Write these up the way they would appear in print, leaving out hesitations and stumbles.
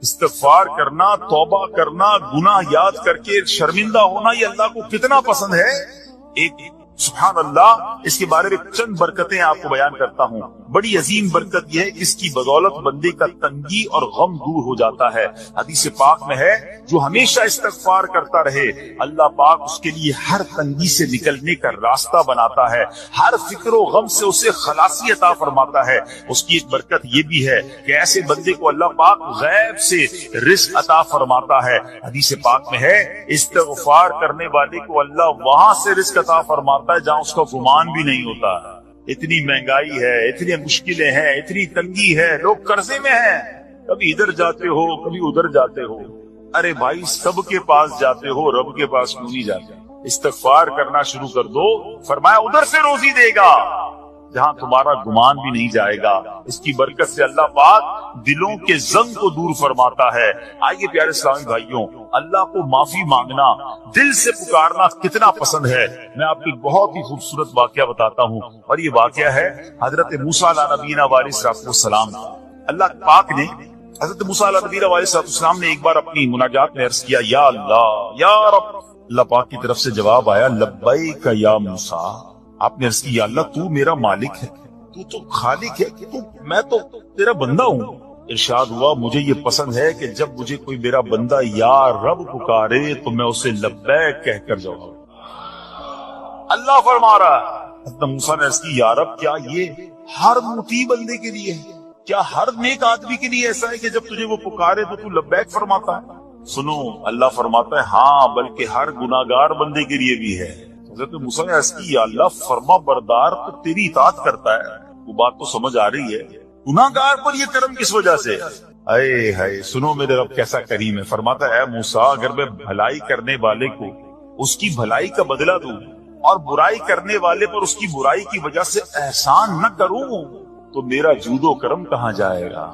استغفار کرنا، توبہ کرنا، گناہ یاد کر کے شرمندہ ہونا، یہ اللہ کو کتنا پسند ہے. ایک سبحان اللہ، اس کے بارے میں چند برکتیں آپ کو بیان کرتا ہوں. بڑی عظیم برکت یہ ہے کہ اس کی بدولت بندے کا تنگی اور غم دور ہو جاتا ہے. حدیث پاک میں ہے جو ہمیشہ استغفار کرتا رہے اللہ پاک اس کے لیے ہر تنگی سے نکلنے کا راستہ بناتا ہے، ہر فکر و غم سے اسے خلاصی عطا فرماتا ہے. اس کی ایک برکت یہ بھی ہے کہ ایسے بندے کو اللہ پاک غیب سے رزق عطا فرماتا ہے. حدیث پاک میں ہے استغفار کرنے والے کو اللہ وہاں سے رزق عطا فرماتا ہے جہاں اس کا گمان بھی نہیں ہوتا. اتنی مہنگائی ہے، اتنی مشکلیں ہیں، اتنی تنگی ہے، لوگ قرضے میں ہیں، کبھی ادھر جاتے ہو کبھی ادھر جاتے ہو. ارے بھائی سب کے پاس جاتے ہو، رب کے پاس کیوں نہیں جاتے؟ استغفار کرنا شروع کر دو، فرمایا ادھر سے روزی دے گا جہاں تمہارا گمان بھی نہیں جائے گا. اس کی برکت سے اللہ پاک دلوں کے زنگ کو دور فرماتا ہے. آئیے پیارے اسلامی بھائیوں، اللہ کو معافی مانگنا، دل سے پکارنا کتنا پسند ہے. میں آپ کو ایک بہت ہی خوبصورت واقعہ بتاتا ہوں، اور یہ واقعہ ہے حضرت موسیٰ علیہ نبینا علیہ السلام. اللہ پاک نے حضرت موسیٰ علیہ نبینا علیہ السلام نے ایک بار اپنی مناجات میں عرض کیا یا اللہ یا رب. اللہ پاک کی طرف سے جواب آیا لبیک یا موسیٰ. آپ نے عرض کی یا اللہ تو میرا مالک ہے، تو خالق ہے، میں تو تیرا بندہ ہوں. ارشاد ہوا مجھے یہ پسند ہے کہ جب مجھے کوئی میرا بندہ یا رب پکارے تو میں اسے لبیک کہہ کر جواب. اللہ فرما رہا حضرت موسیٰ نے عرض کی یا رب کیا یہ ہر مطیع بندے کے لیے ہے؟ کیا ہر نیک آدمی کے لیے ایسا ہے کہ جب تجھے وہ پکارے تو لبیک فرماتا ہے؟ سنو اللہ فرماتا ہے ہاں بلکہ ہر گناہگار بندے کے لیے بھی ہے. حضرت موسیٰ نے عرض کی یا اللہ فرما بردار تو تیری اطاعت کرتا ہے. وہ بات تو سمجھ آ رہی ہے، گناہگار پر یہ کرم کس وجہ سے؟ اے ہائے سنو میرے رب کیسا کریم ہے. فرماتا ہے اے موسیٰ اگر میں بھلائی کرنے والے کو اس کی بھلائی کا بدلہ دوں اور برائی کرنے والے پر اس کی برائی کی وجہ سے احسان نہ کروں تو میرا جود و کرم کہاں جائے گا؟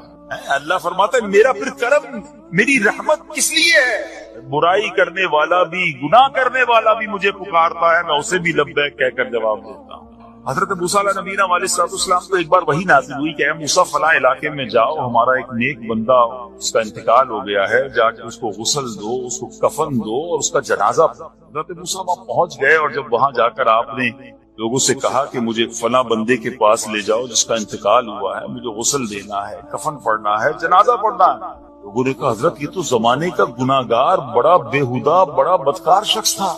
اللہ فرماتا ہے میرا پھر کرم، میری رحمت کس لیے ہے؟ برائی کرنے والا بھی گناہ کرنے والا بھی مجھے پکارتا ہے، میں اسے بھی لبیک کہہ کر جواب دیتا ہوں. حضرت موسیٰ علیہ نبینا علیہ السلام کو ایک بار وحی نازل ہوئی کہ اے موسیٰ فلاں علاقے میں جاؤ، ہمارا ایک نیک بندہ اس کا انتقال ہو گیا ہے، جا کے اس کو غسل دو، اس کو کفن دو اور اس کا جنازہ پڑھو. حضرت موسیٰ وہاں پہنچ گئے اور جب وہاں جا کر آپ نے لوگوں سے کہا کہ مجھے فلاں بندے کے پاس لے جاؤ جس کا انتقال ہوا ہے، مجھے غسل دینا ہے، کفن پڑھنا ہے، جنازہ پڑھنا ہے. لوگوں نے کہا حضرت یہ تو زمانے کا گناہگار، بڑا بےہودہ، بڑا بدکار شخص تھا،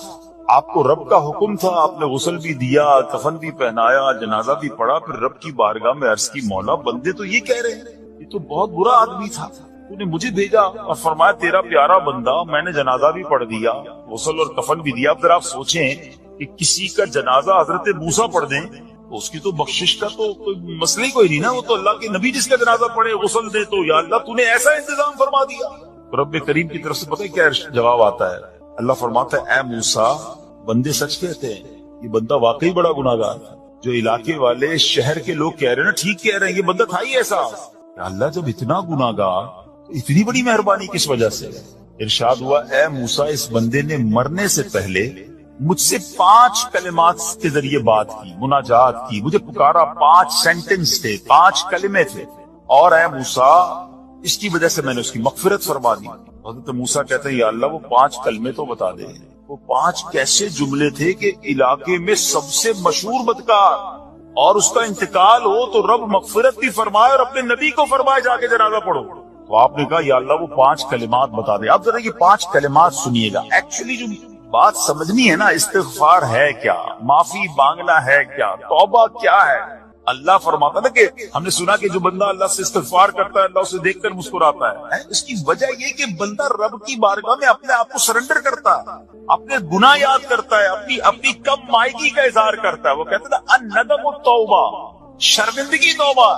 آپ کو رب کا حکم تھا، آپ نے غسل بھی دیا، کفن بھی پہنایا، جنازہ بھی پڑھا، پھر رب کی بارگاہ میں عرض کی مولا بندے تو یہ کہہ رہے ہیں یہ تو بہت برا آدمی تھا، تو نے مجھے بھیجا اور فرمایا تیرا پیارا بندہ، میں نے جنازہ بھی پڑھ دیا، غسل اور کفن بھی دیا. پھر آپ سوچیں کہ کسی کا جنازہ حضرت موسیٰ پڑھ دیں تو اس کی تو بخشش کا تو کوئی مسئلہ ہی کوئی نہیں نا، وہ تو اللہ کے نبی جس کا جنازہ پڑھے غسل دے تو یا اللہ تو نے ایسا انتظام فرما دیا. رب کریم کی طرف سے پتہ ہے کیا جواب آتا ہے؟ اللہ فرماتا ہے اے موسیٰ بندے سچ کہتے ہیں، یہ بندہ واقعی بڑا گناہگار ہے. جو علاقے والے شہر کے لوگ کہہ رہے ہیں نا ٹھیک کہہ رہے ہیں، یہ بندہ تھا ہی ایسا. یا اللہ جب اتنا گناہگار اتنی بڑی مہربانی کس وجہ سے؟ ارشاد ہوا اے موسیٰ اس بندے نے مرنے سے پہلے مجھ سے 5 کلمات کے ذریعے بات کی، مناجات کی، مجھے پکارا، 5 سینٹنس تھے، 5 کلمے تھے، اور اے موسیٰ اس کی وجہ سے میں نے اس کی مغفرت فرما دی. حضرت موسیٰ کہتے ہیں یا اللہ وہ 5 کلمے تو بتا دے، وہ 5 کیسے جملے تھے کہ علاقے میں سب سے مشہور بدکار اور اس کا انتقال ہو تو رب مغفرت بھی فرمائے اور اپنے نبی کو فرمائے جا کے جنازہ پڑھو. تو آپ نے کہا یا اللہ وہ 5 کلمات بتا دے. آپ ذرا یہ 5 کلمات سنیے گا. ایکچولی جو بات سمجھنی ہے نا، استغفار ہے کیا، معافی مانگنا ہے کیا، توبہ کیا ہے. اللہ فرماتا نا کہ ہم نے سنا کہ جو بندہ اللہ سے استغفار کرتا ہے اللہ اسے دیکھ کر مسکراتا ہے. اس کی وجہ یہ کہ بندہ رب کی بارگاہ میں اپنے آپ کو سرنڈر کرتا ہے، اپنے گناہ یاد کرتا ہے، اپنی کم مائگی کا اظہار کرتا ہے. وہ کہتے ہیں الندم التوبہ، شرمندگی توبہ.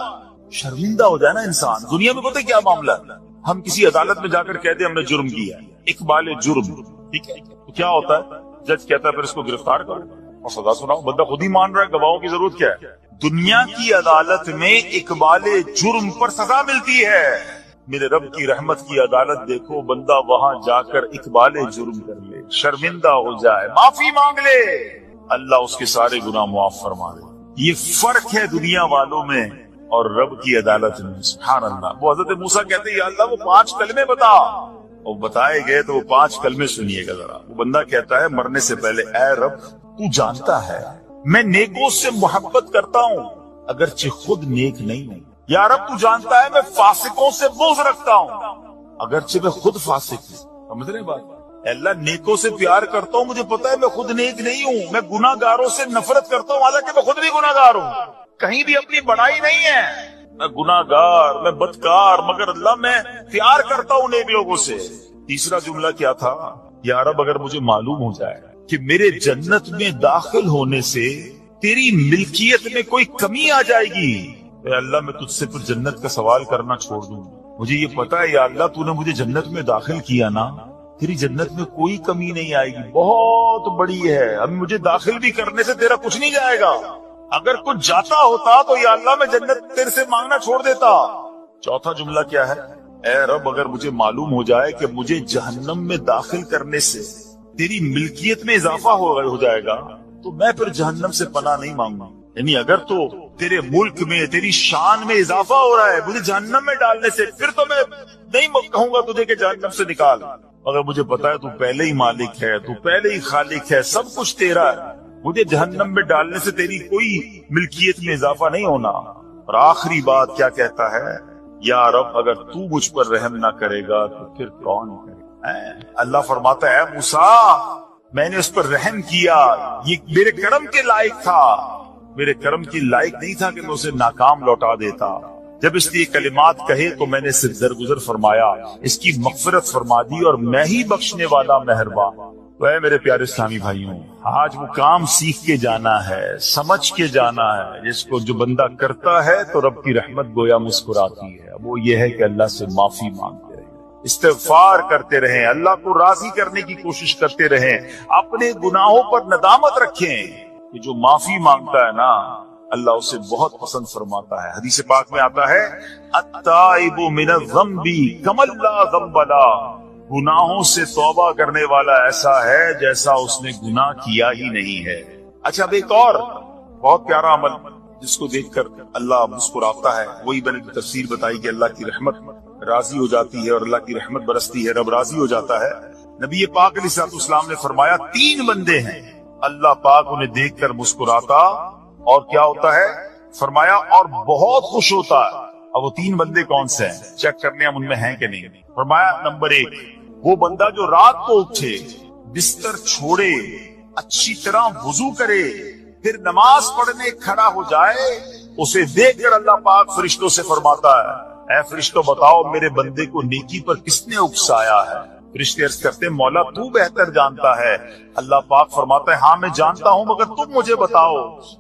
شرمندہ ہو جائے نا انسان. دنیا میں پتہ کیا معاملہ ہے، ہم کسی عدالت میں جا کر کہتے ہیں ہم نے جرم کیا ہے، اقبال جرم، ٹھیک ہے، تو کیا ہوتا ہے؟ جج کہتا ہے پھر اس کو گرفتار کرو اور سزا سناؤ. بندہ خود ہی مان رہا ہے، گواہوں کی ضرورت کیا ہے؟ دنیا کی عدالت میں اقبال جرم پر سزا ملتی ہے. میرے رب کی رحمت کی عدالت دیکھو، بندہ وہاں جا کر اقبال جرم کر لے، شرمندہ ہو جائے، معافی مانگ لے، اللہ اس کے سارے گناہ معاف فرما دے. یہ فرق ہے دنیا والوں میں اور رب کی عدالت میں. سبحان اللہ. وہ حضرت موسیٰ کہتے ہیں یا اللہ وہ 5 کلمے بتا. اور بتائے گئے تو وہ 5 کلمے سنیے گا ذرا. وہ بندہ کہتا ہے مرنے سے پہلے اے رب تو جانتا ہے میں نیکوں سے محبت کرتا ہوں اگرچہ خود نیک نہیں ہوں. یا رب تو جانتا ہے میں فاسقوں سے بغض رکھتا ہوں اگرچہ میں خود فاسق ہوں. سمجھ رہے بات؟ اللہ نیکوں سے پیار کرتا ہوں مجھے پتا ہے میں خود نیک نہیں ہوں. میں گناہ گاروں سے نفرت کرتا ہوں حالانکہ میں خود بھی گناہ گار ہوں. کہیں بھی اپنی بڑائی نہیں ہے. میں گناہ گار میں بدکار مگر اللہ میں پیار کرتا ہوں نیک لوگوں سے. تیسرا جملہ کیا تھا؟ یا رب اگر مجھے معلوم ہو جائے کہ میرے جنت میں داخل ہونے سے تیری ملکیت میں کوئی کمی آ جائے گی اے اللہ میں تجھ سے پھر جنت کا سوال کرنا چھوڑ دوں. مجھے یہ پتا ہے یا اللہ تو نے مجھے جنت میں داخل کیا نا تیری جنت میں کوئی کمی نہیں آئے گی بہت بڑی ہے. اب مجھے داخل بھی کرنے سے تیرا کچھ نہیں جائے گا. اگر کچھ جاتا ہوتا تو یا اللہ میں جنت تیرے سے مانگنا چھوڑ دیتا. چوتھا جملہ کیا ہے؟ اے رب اگر مجھے معلوم ہو جائے کہ مجھے جہنم میں داخل کرنے سے تیری ملکیت میں اضافہ ہو جائے گا تو میں پھر جہنم سے پناہ نہیں مانگوں. یعنی اگر تو تیرے ملک میں تیری شان میں اضافہ ہو رہا ہے مجھے جہنم میں ڈالنے سے پھر تو میں نہیں کہوں گا تجھے کہ جہنم سے نکال. اگر مجھے پتا ہے تو پہلے ہی مالک ہے تو پہلے ہی خالق ہے سب کچھ تیرا ہے مجھے جہنم میں ڈالنے سے تیری کوئی ملکیت میں اضافہ نہیں ہونا. اور آخری بات کیا کہتا ہے؟ یا رب اگر تو مجھ پر رحم نہ کرے گا تو پھر کون کرے گا. اللہ فرماتا ہے موسیٰ میں نے اس پر رحم کیا یہ میرے کرم کے لائق تھا. میرے کرم کی لائق نہیں تھا کہ میں اسے ناکام لوٹا دیتا. جب اس نے کلمات کہے تو میں نے اسے درگزر فرمایا اس کی مغفرت فرما دی اور میں ہی بخشنے والا مہربان. تو اے میرے پیارے اسلامی بھائیوں آج وہ کام سیکھ کے جانا ہے سمجھ کے جانا ہے جس کو جو بندہ کرتا ہے تو رب کی رحمت گویا مسکراتی ہے. وہ یہ ہے کہ اللہ سے معافی مانگتے رہیں استغفار کرتے رہیں اللہ کو راضی کرنے کی کوشش کرتے رہیں اپنے گناہوں پر ندامت رکھیں کہ جو معافی مانگتا ہے نا اللہ اسے بہت پسند فرماتا ہے. حدیث پاک میں آتا ہے التائب من الذنب کمن لا ذنب له. گناہوں سے توبہ کرنے والا ایسا ہے جیسا اس نے گناہ کیا ہی نہیں ہے. اچھا اب ایک اور بہت پیارا عمل جس کو دیکھ کر اللہ مسکراتا ہے وہی میں نے تفسیر بتائی کہ اللہ کی رحمت راضی ہو جاتی ہے اور اللہ کی رحمت برستی ہے رب راضی ہو جاتا ہے. نبی پاک علیہ الصلوۃ والسلام نے فرمایا 3 بندے ہیں اللہ پاک انہیں دیکھ کر مسکراتا اور کیا ہوتا ہے فرمایا اور بہت خوش ہوتا ہے. اب وہ 3 بندے کون سے ہیں چیک کرنے ہم ان میں ہیں کہ نہیں. فرمایا نمبر 1 وہ بندہ جو رات کو اٹھے بستر چھوڑے اچھی طرح وضو کرے پھر نماز پڑھنے کھڑا ہو جائے اسے دیکھ کر اللہ پاک فرشتوں سے فرماتا ہے اے فرشتوں بتاؤ میرے بندے کو نیکی پر کس نے اکسایا ہے. فرشتے عرض کرتے ہیں مولا تو بہتر جانتا ہے. اللہ پاک فرماتا ہے ہاں میں جانتا ہوں مگر تم مجھے بتاؤ.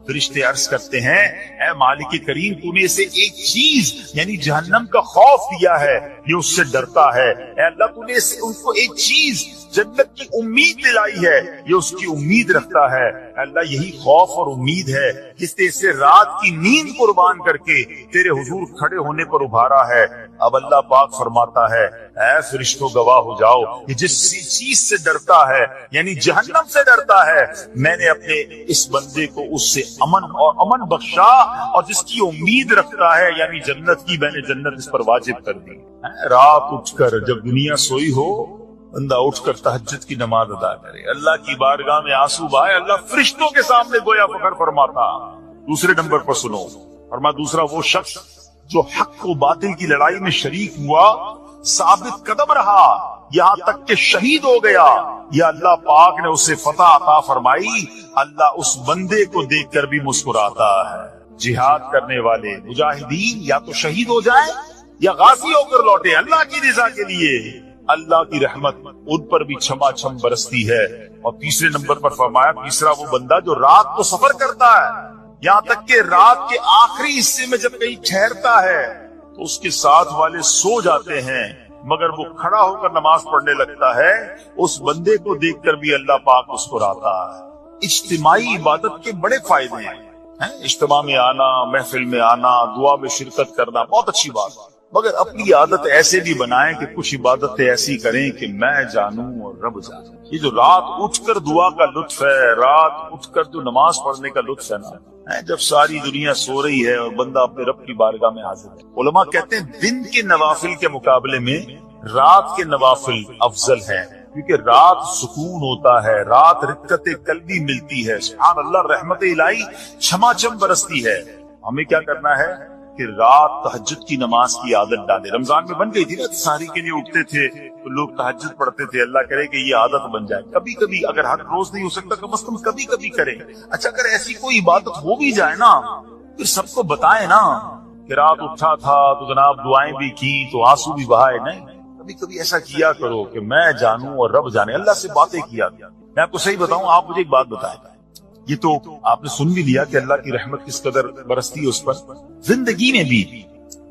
فرشتے عرض کرتے ہیں اے مالک کریم تو نے اسے ایک چیز یعنی جہنم کا خوف دیا ہے یہ اس سے ڈرتا ہے. اے اللہ تو نے ان کو ایک چیز جنت کی امید دلائی ہے یہ اس کی امید رکھتا ہے. اے اللہ یہی خوف اور امید ہے جس نے اسے رات کی نیند قربان کر کے تیرے حضور کھڑے ہونے پر ابھارا ہے. اب اللہ پاک فرماتا ہے اے فرشتوں گواہ ہو جاؤ کہ جس چیز سے ڈرتا ہے یعنی جہنم سے ڈرتا ہے میں نے اپنے اس بندے کو اس سے امن بخشا اور جس کی امید رکھتا ہے یعنی جنت کی میں نے جنت اس پر واجب کر دی. رات اٹھ کر جب دنیا سوئی ہو بندہ اٹھ کر تہجد کی نماز ادا کرے اللہ کی بارگاہ میں آنسو بہائے اللہ فرشتوں کے سامنے گویا فخر فرماتا. دوسرے نمبر پر سنو فرما دوسرا وہ شخص جو حق و باطل کی لڑائی میں شریک ہوا ثابت قدم رہا یہاں تک کہ شہید ہو گیا یا اللہ پاک نے اسے فتح عطا فرمائی اللہ اس بندے کو دیکھ کر بھی مسکراتا ہے. جہاد کرنے والے مجاہدین یا تو شہید ہو جائیں یا غازی ہو کر لوٹے اللہ کی رضا کے لیے اللہ کی رحمت ان پر بھی چھما چھم برستی ہے. اور تیسرے نمبر پر فرمایا تیسرا وہ بندہ جو رات کو سفر کرتا ہے یہاں تک کہ رات کے آخری حصے میں جب کہیں ٹھہرتا ہے تو اس کے ساتھ والے سو جاتے ہیں مگر وہ کھڑا ہو کر نماز پڑھنے لگتا ہے اس بندے کو دیکھ کر بھی اللہ پاک مسکراتا ہے. اجتماعی عبادت کے بڑے فائدے ہیں اجتماع میں آنا محفل میں آنا دعا میں شرکت کرنا بہت اچھی بات مگر اپنی عادت ایسے بھی بنائیں کہ کچھ عبادتیں ایسی کریں کہ میں جانوں اور رب جانوں. یہ جو رات اٹھ کر دعا کا لطف ہے رات اٹھ کر جو نماز پڑھنے کا لطف ہے نا جب ساری دنیا سو رہی ہے اور بندہ اپنے رب کی بارگاہ میں حاضر ہے. علماء کہتے ہیں دن کے نوافل کے مقابلے میں رات کے نوافل افضل ہے، کیونکہ رات سکون ہوتا ہے، رات رقت قلبی ملتی ہے. سبحان اللہ، رحمت الہی چھما چھم برستی ہے. ہمیں کیا کرنا ہے کہ رات تہجد کی نماز کی عادت ڈالے. رمضان میں بن گئی تھی نا، سحری کے لیے اٹھتے تھے تو لوگ تہجد پڑھتے تھے. اللہ کرے کہ یہ عادت بن جائے. کبھی کبھی، اگر ہر روز نہیں ہو سکتا کم از کم کبھی کبھی کریں. اچھا، اگر ایسی کوئی عبادت ہو بھی جائے نا، پھر سب کو بتائیں نا کہ رات اٹھا تھا تو جناب دعائیں بھی کی تو آنسو بھی بہائے. نہیں، کبھی کبھی ایسا کیا کرو کہ میں جانوں اور رب جانے. اللہ سے باتیں کیا. میں آپ کو صحیح بتاؤں، آپ مجھے ایک بات بتائیں. یہ تو آپ نے سن بھی لیا کہ اللہ کی رحمت کس قدر برستی ہے اس پر. زندگی میں بھی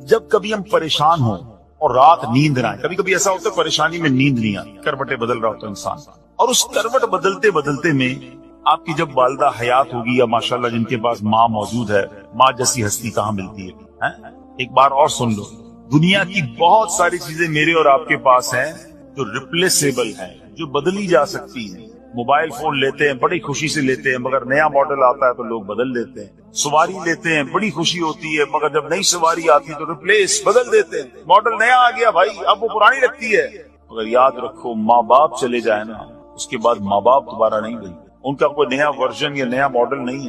جب کبھی ہم پریشان ہوں اور رات نیند نہ آئے، کبھی کبھی ایسا ہوتا ہے پریشانی میں نیند نہیں آتی، کروٹیں بدل رہا ہوتا ہے انسان، اور اس کروٹ بدلتے بدلتے میں آپ کی جب والدہ حیات ہوگی یا ماشاءاللہ جن کے پاس ماں موجود ہے، ماں جیسی ہستی کہاں ملتی ہے. ایک بار اور سن لو، دنیا کی بہت ساری چیزیں میرے اور آپ کے پاس ہیں جو ریپلیسیبل ہیں، جو بدلی جا سکتی ہیں. موبائل فون لیتے ہیں، بڑی خوشی سے لیتے ہیں، مگر نیا ماڈل آتا ہے تو لوگ بدل دیتے ہیں. سواری لیتے ہیں، بڑی خوشی ہوتی ہے، مگر جب نئی سواری آتی ہے تو ریپلیس بدل دیتے ہیں. ماڈل نیا آ گیا بھائی، اب وہ پرانی لگتی ہے. مگر یاد رکھو، ماں باپ چلے جائیں نا، اس کے بعد ماں باپ دوبارہ نہیں بنتے. ان کا کوئی نیا ورژن یا نیا ماڈل نہیں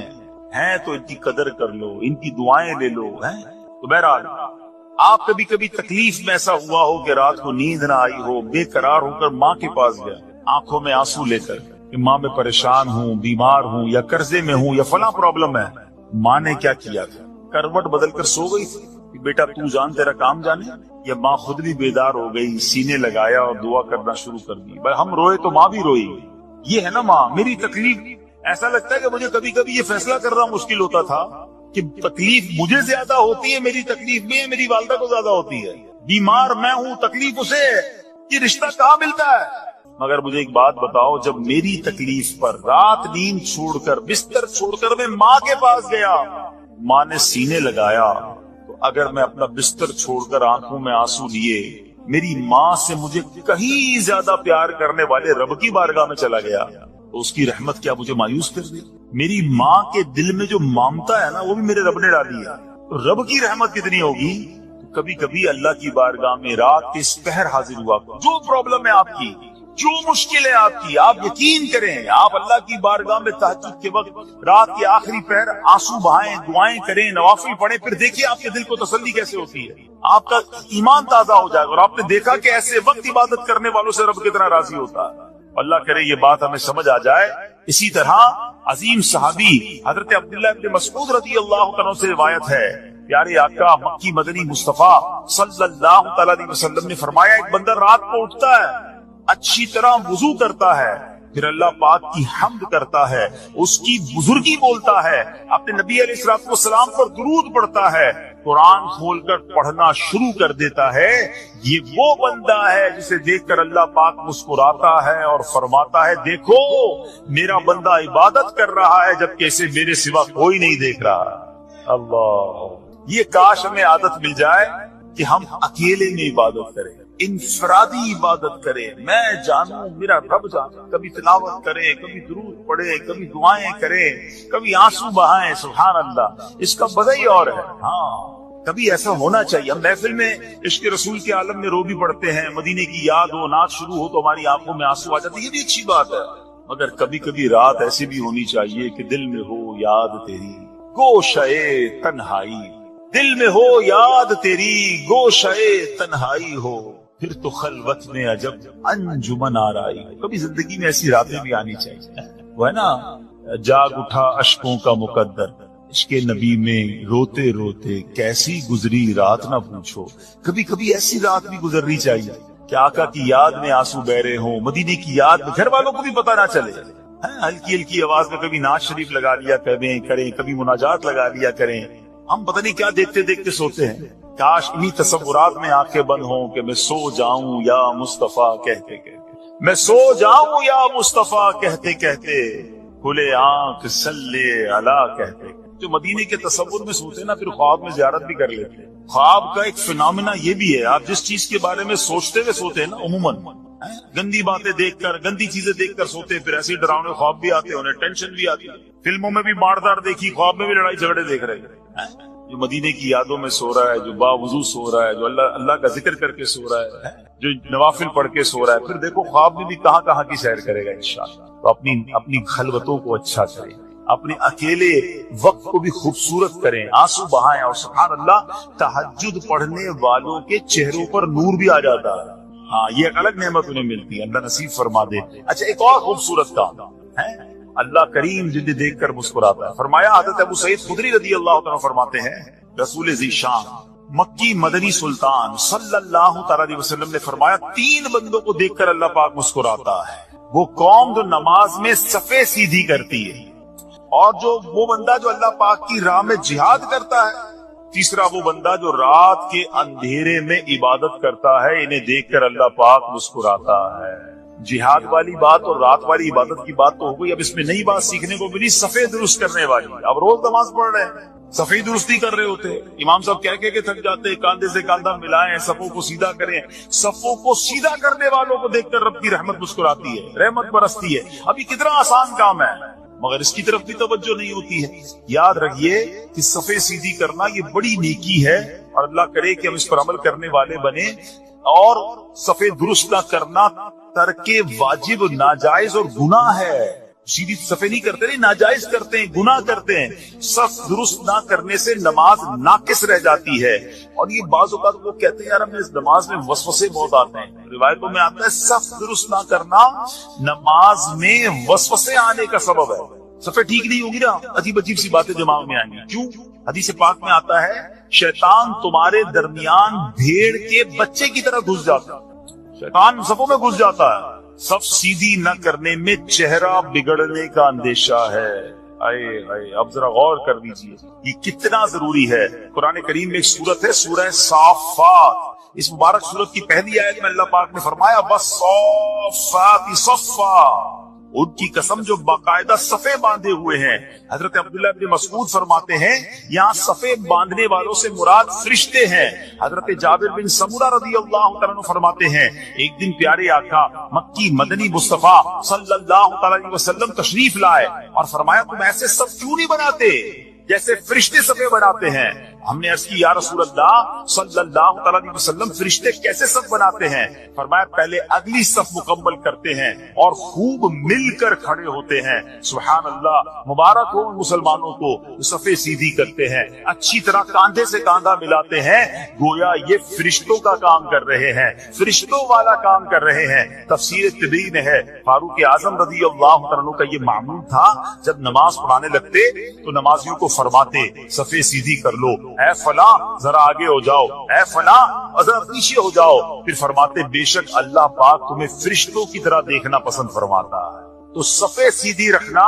ہے تو ان کی قدر کر لو، ان کی دعائیں لے لو. تو بہرحال، آپ کبھی کبھی تکلیف میں ایسا ہوا ہو کہ رات کو نیند نہ آئی ہو، بے قرار ہو کر ماں کے پاس گیا، آنکھوں میں آنسو لے کر کہ ماں میں پریشان ہوں، بیمار ہوں، یا قرضے میں ہوں، یا فلاں پرابلم ہے. ماں نے کیا کیا تھا؟ کروٹ بدل کر سو گئی تھی کہ بیٹا تو جان تیرا کام جانے. یا ماں خود بھی بیدار ہو گئی، سینے لگایا اور دعا کرنا شروع کر دی. بھائی ہم روئے تو ماں بھی روئی. یہ ہے نا ماں. میری تکلیف، ایسا لگتا ہے کہ مجھے کبھی کبھی یہ فیصلہ کرنا مشکل ہوتا تھا کہ تکلیف مجھے زیادہ ہوتی ہے میری تکلیف میں، میری والدہ کو زیادہ ہوتی ہے. بیمار میں ہوں، تکلیف اسے ہے. یہ رشتہ کہاں ملتا ہے؟ مگر مجھے ایک بات بتاؤ، جب میری تکلیف پر رات نیند چھوڑ کر، بستر چھوڑ کر میں ماں کے پاس گیا، ماں نے سینے لگایا، تو اگر میں اپنا بستر چھوڑ کر آنکھوں میں آنسو لیے میری ماں سے مجھے کہیں زیادہ پیار کرنے والے رب کی بارگاہ میں چلا گیا، تو اس کی رحمت کیا مجھے مایوس کر دی؟ میری ماں کے دل میں جو ممتا ہے نا، وہ بھی میرے رب نے ڈالی ہے. تو رب کی رحمت کتنی ہوگی. کبھی کبھی اللہ کی بارگاہ میں رات کے اس پہر حاضر ہوا، جو پرابلم ہے آپ کی، جو مشکل ہے آپ کی، آپ یقین کریں، آپ اللہ کی بارگاہ میں تہجد کے وقت رات کے آخری پہر آنسو بہائیں، دعائیں کریں، نوافل پڑھیں، پھر دیکھیے آپ کے دل کو تسلی کیسے ہوتی ہے. آپ کا ایمان تازہ ہو جائے گا، اور آپ نے دیکھا کہ ایسے وقت عبادت کرنے والوں سے رب کتنا راضی ہوتا ہے. اللہ کرے یہ بات ہمیں سمجھ آ جائے. اسی طرح عظیم صحابی حضرت عبداللہ ابن مسعود رضی اللہ عنہ سے روایت ہے، پیارے آقا مکی مدنی مصطفیٰ صلی اللہ تعالی علیہ وسلم نے فرمایا، ایک بندہ رات کو اٹھتا ہے، اچھی طرح وضو کرتا ہے، پھر اللہ پاک کی حمد کرتا ہے، اس کی بزرگی بولتا ہے، اپنے نبی علیہ الصلوۃ والسلام پر درود پڑھتا ہے، قرآن کھول کر پڑھنا شروع کر دیتا ہے. یہ وہ بندہ ہے جسے دیکھ کر اللہ پاک مسکراتا ہے اور فرماتا ہے، دیکھو میرا بندہ عبادت کر رہا ہے جبکہ اسے میرے سوا کوئی نہیں دیکھ رہا. اللہ، یہ کاش ہمیں عادت مل جائے کہ ہم اکیلے میں عبادت کریں، انفرادی عبادت کریں. میں جانوں، میرا رب جانے. کبھی تلاوت کریں، کبھی درود پڑھیں، کبھی دعائیں کریں، کبھی آنسو بہائیں. سبحان اللہ، اس کا مزہ ہی اور ہے. ہاں، کبھی ایسا ہونا چاہیے. ہم محفل میں عشق رسول کے عالم میں رو بھی پڑھتے ہیں، مدینے کی یاد ہو، نعت شروع ہو تو ہماری آنکھوں میں آنسو آ جاتے ہیں، یہ بھی اچھی بات ہے. مگر کبھی کبھی رات ایسی بھی ہونی چاہیے کہ دل میں ہو یاد تیری گوشئے تنہائی، دل میں ہو یاد تیری گوشئے تنہائی ہو، پھر تو خلوت میں عجب انجمن آرائی. کبھی زندگی میں ایسی راتیں بھی آنی چاہیے. وہ ہے نا، جاگ اٹھا اشکوں کا مقدر، عشق نبی میں روتے روتے کیسی گزری رات نہ پوچھو. کبھی کبھی ایسی رات بھی گزرنی چاہیے کہ آقا کی یاد میں آنسو بہ رہے ہوں، مدینے کی یاد میں، گھر والوں کو بھی پتہ نہ چلے. ہلکی ہلکی آواز میں کبھی نعت شریف لگا لیا کریں، کبھی مناجات لگا لیا کریں. ہم پتہ نہیں کیا دیکھتے دیکھتے سوتے ہیں. کاش انہی تصورات میں آنکھیں بند ہوں کہ میں سو جاؤں یا مصطفیٰ کہتے کہتے، میں سو جاؤں یا مصطفیٰ کہتے کہتے، کھلے آنکھ صلی علی کہتے. جو مدینے کے تصور میں سوتے نا، پھر خواب میں زیارت بھی کر لیتے. خواب کا ایک فینومینا یہ بھی ہے، آپ جس چیز کے بارے میں سوچتے ہوئے سوتے ہیں نا، عموماً گندی باتیں دیکھ کر، گندی چیزیں دیکھ کر سوتے ہیں، پھر ایسے ڈراؤنے خواب بھی آتے ہیں، انہیں ٹینشن بھی آتی ہے۔ فلموں میں بھی ماردار دیکھی، خواب میں بھی لڑائی جھگڑے دیکھ رہے ہیں۔ جو مدینے کی یادوں میں سو رہا ہے، جو باوضو سو رہا ہے، جو اللہ کا ذکر کر کے سو رہا ہے، جو نوافل پڑھ کے سو رہا ہے، پھر دیکھو خواب میں بھی کہاں کہاں کی سیر کرے گا انشاءاللہ۔ تو اپنی خلوتوں کو اچھا کریں، اپنے اکیلے وقت کو بھی خوبصورت کریں، آنسو بہائیں، اور سبحان اللہ تہجد پڑھنے والوں کے چہروں پر نور بھی آ جاتا ہے۔ ہاں، یہ ایک الگ نعمت انہیں ملتی ہے، اللہ نصیب فرما دے۔ اچھا، ایک اور خوبصورت کام ہے، اللہ کریم جنہیں دیکھ کر مسکراتا ہے۔ فرمایا حضرت ابو سعید خدری رضی اللہ تعالیٰ فرماتے ہیں، رسول ذی شان مکی مدنی سلطان صلی اللہ تعالیٰ علیہ وسلم نے فرمایا، 3 بندوں کو دیکھ کر اللہ پاک مسکراتا ہے۔ وہ قوم جو نماز میں صفیں سیدھی کرتی ہے، اور وہ بندہ جو اللہ پاک کی راہ میں جہاد کرتا ہے، تیسرا وہ بندہ جو رات کے اندھیرے میں عبادت کرتا ہے، انہیں دیکھ کر اللہ پاک مسکراتا ہے۔ جہاد والی بات اور رات والی عبادت کی بات تو ہو گئی، اب اس میں نئی بات سیکھنے کو ملی، صفیں درست کرنے والی۔ اب روز نماز پڑھ رہے ہیں، صفیں درستی کر رہے ہوتے، امام صاحب کہہ کے تھک جاتے، کاندھے سے کاندھا ملائیں، صفوں کو سیدھا کریں۔ صفوں کو سیدھا کرنے والوں کو دیکھ کر رب کی رحمت مسکراتی ہے، رحمت برستی ہے۔ اب یہ کتنا آسان کام ہے، مگر اس کی طرف بھی توجہ نہیں ہوتی ہے۔ یاد رکھیے کہ صفیں سیدھی کرنا یہ بڑی نیکی ہے، اور اللہ کرے کہ ہم اس پر عمل کرنے والے بنے۔ اور صفیں درست نہ کرنا ترک واجب، ناجائز اور گناہ ہے۔ سیدھی صفیں نہیں کرتے، نہیں، ناجائز کرتے ہیں، گناہ کرتے ہیں۔ صف درست نہ کرنے سے نماز ناقص رہ جاتی ہے۔ اور یہ بعض اوقات وہ کہتے ہیں یار ہمیں اس نماز میں وسوسے بہت آتے ہیں، روایتوں میں آتا ہے صف درست نہ کرنا نماز میں وسوسے آنے کا سبب ہے۔ صفیں ٹھیک نہیں ہوگی نا، عجیب عجیب سی باتیں دماغ میں آئیں گی۔ کیوں؟ حدیث پاک میں آتا ہے، شیطان تمہارے درمیان بھیڑ کے بچے کی طرح گھس جاتا ہے، شیطان صفوں میں گھس جاتا ہے۔ صف سیدھی نہ کرنے میں چہرہ بگڑنے کا اندیشہ ہے۔ اب ذرا غور کر لیجیے یہ کتنا ضروری ہے۔ قرآن کریم میں ایک سورت ہے، سورہ صافات۔ اس مبارک سورت کی پہلی آیت میں اللہ پاک نے فرمایا، وَالصَّافَّاتِ صَفًّا، ان کی قسم جو باقاعدہ صفیں باندھے ہوئے ہیں۔ حضرت عبداللہ بن مسعود فرماتے ہیں، یہاں صفیں باندھنے والوں سے مراد فرشتے ہیں۔ حضرت جابر بن سمورہ رضی اللہ تعالیٰ عنہ فرماتے ہیں، ایک دن پیارے آقا مکی مدنی مصطفیٰ صلی اللہ تعالیٰ علیہ وسلم تشریف لائے اور فرمایا، تم ایسے صف کیوں نہیں بناتے جیسے فرشتے صفیں بناتے ہیں؟ ہم نے عرض کی، یا رسول اللہ صلی اللہ تعالیٰ علیہ وسلم فرشتے کیسے صف بناتے ہیں؟ فرمایا، پہلے اگلی صف مکمل کرتے ہیں اور خوب مل کر کھڑے ہوتے ہیں۔ سبحان اللہ، مبارک ہو مسلمانوں کو صفیں سیدھی کرتے ہیں، اچھی طرح کاندھے سے کاندھا ملاتے ہیں، گویا یہ فرشتوں کا کام کر رہے ہیں، فرشتوں والا کام کر رہے ہیں۔ تفسیر طبری میں ہے، فاروق اعظم رضی اللہ عنہ کا یہ معمول تھا، جب نماز پڑھانے لگتے تو نمازیوں کو فرماتے، صفیں سیدھی کر لو، اے فلاں ذرا آگے ہو جاؤ، اے فلاں ذرا پیچھے ہو جاؤ۔ پھر فرماتے، بے شک اللہ پاک تمہیں فرشتوں کی طرح دیکھنا پسند فرماتا ہے۔ تو صفیں سیدھی رکھنا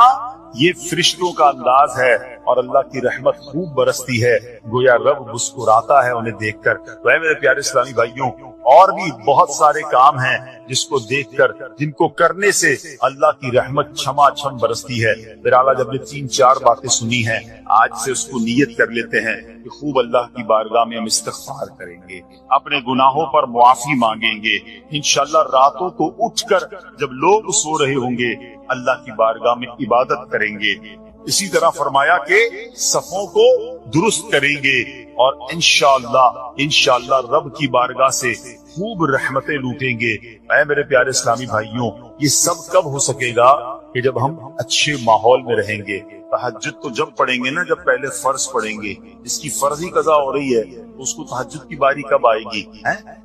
یہ فرشتوں کا انداز ہے، اور اللہ کی رحمت خوب برستی ہے، گویا رب مسکراتا ہے انہیں دیکھ کر۔ تو اے میرے پیارے اسلامی بھائیوں، اور بھی بہت سارے کام ہیں جس کو دیکھ کر، جن کو کرنے سے اللہ کی رحمت چھما چھم برستی ہے۔ بہرحال جب نے 3-4 باتیں سنی ہیں، آج سے اس کو نیت کر لیتے ہیں کہ خوب اللہ کی بارگاہ میں ہم استغفار کریں گے، اپنے گناہوں پر معافی مانگیں گے۔ انشاءاللہ راتوں کو اٹھ کر جب لوگ سو رہے ہوں گے، اللہ کی بارگاہ میں عبادت کریں گے۔ اسی طرح فرمایا کہ صفوں کو درست کریں گے، اور انشاءاللہ رب کی بارگاہ سے خوب رحمتیں لوٹیں گے۔ اے میرے پیارے اسلامی بھائیوں، یہ سب کب ہو سکے گا؟ کہ جب ہم اچھے ماحول میں رہیں گے۔ تہجد تو جب پڑھیں گے نا، جب پہلے فرض پڑھیں گے، جس کی فرض ہی قضا ہو رہی ہے اس کو تہجد کی باری کب آئے گی؟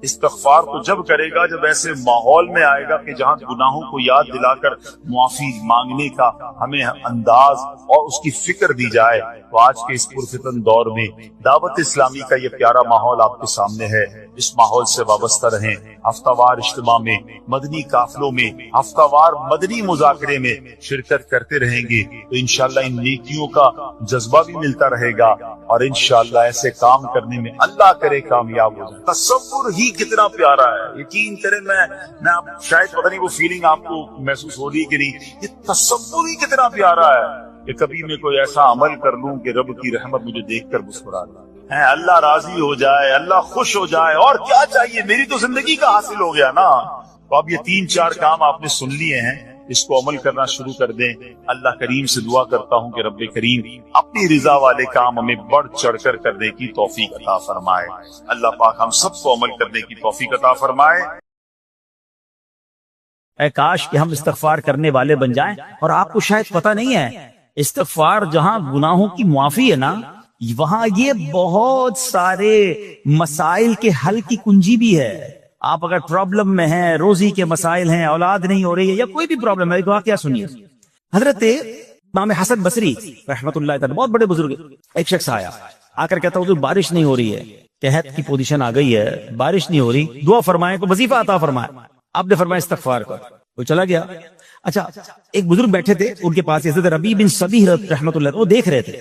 استغفار تو جب کرے گا جب ایسے ماحول میں آئے گا کہ جہاں گناہوں کو یاد دلا کر معافی مانگنے کا ہمیں انداز اور اس کی فکر دی جائے۔ تو آج کے اس پرفتن دور میں دعوت اسلامی کا یہ پیارا ماحول آپ کے سامنے ہے، اس ماحول سے وابستہ رہیں۔ ہفتہ وار اجتماع میں، مدنی قافلوں میں، ہفتہ وار مدنی مذاکرے میں شرکت کرتے رہیں گے تو انشاءاللہ ان نیکیوں کا جذبہ بھی ملتا رہے گا، اور انشاءاللہ ایسے کام کرنے میں اللہ کرے کامیاب ہو جائے۔ تصور ہی کتنا پیارا ہے، یقین کریں، میں شاید پتہ نہیں وہ فیلنگ آپ کو محسوس ہو رہی کہ نہیں، یہ تصور ہی کتنا پیارا ہے کہ کبھی میں کوئی ایسا عمل کر لوں کہ رب کی رحمت مجھے دیکھ کر مسکرا دے، اللہ راضی ہو جائے، اللہ خوش ہو جائے، اور کیا چاہیے؟ میری تو زندگی کا حاصل ہو گیا نا۔ تو اب یہ 3-4 کام آپ نے سن لیے ہیں، اس کو عمل کرنا شروع کر دیں۔ اللہ کریم سے دعا کرتا ہوں کہ رب کریم اپنی رضا والے کام ہمیں بڑھ چڑھ کر کرنے کی توفیق عطا فرمائے۔ اللہ پاک ہم سب کو عمل کرنے کی توفیق عطا فرمائے۔ اے کاش کہ ہم استغفار کرنے والے بن جائیں۔ اور آپ کو شاید پتہ نہیں ہے، استغفار جہاں گناہوں کی معافی ہے نا، وہاں یہ بہت سارے مسائل کے حل کی کنجی بھی ہے۔ آپ اگر پرابلم میں ہیں، روزی کے مسائل ہیں، اولاد نہیں ہو رہی ہے، یا کوئی بھی پرابلم ہے، کیا سنیے۔ حضرت امام حسن بصری رحمت اللہ تعالی، بہت بڑے بزرگ، ایک شخص آ کر کہتا حضور بارش نہیں ہو رہی ہے، قحط کی پوزیشن آ گئی ہے، بارش نہیں ہو رہی، دعا فرمائیں، کو وظیفہ عطا فرمائیں۔ آپ نے فرمایا استغفار کر، وہ چلا گیا۔ اچھا، ایک بزرگ بیٹھے تھے ان کے پاس، حضرت ربیع بن صبیح رحمت اللہ، وہ دیکھ رہے تھے۔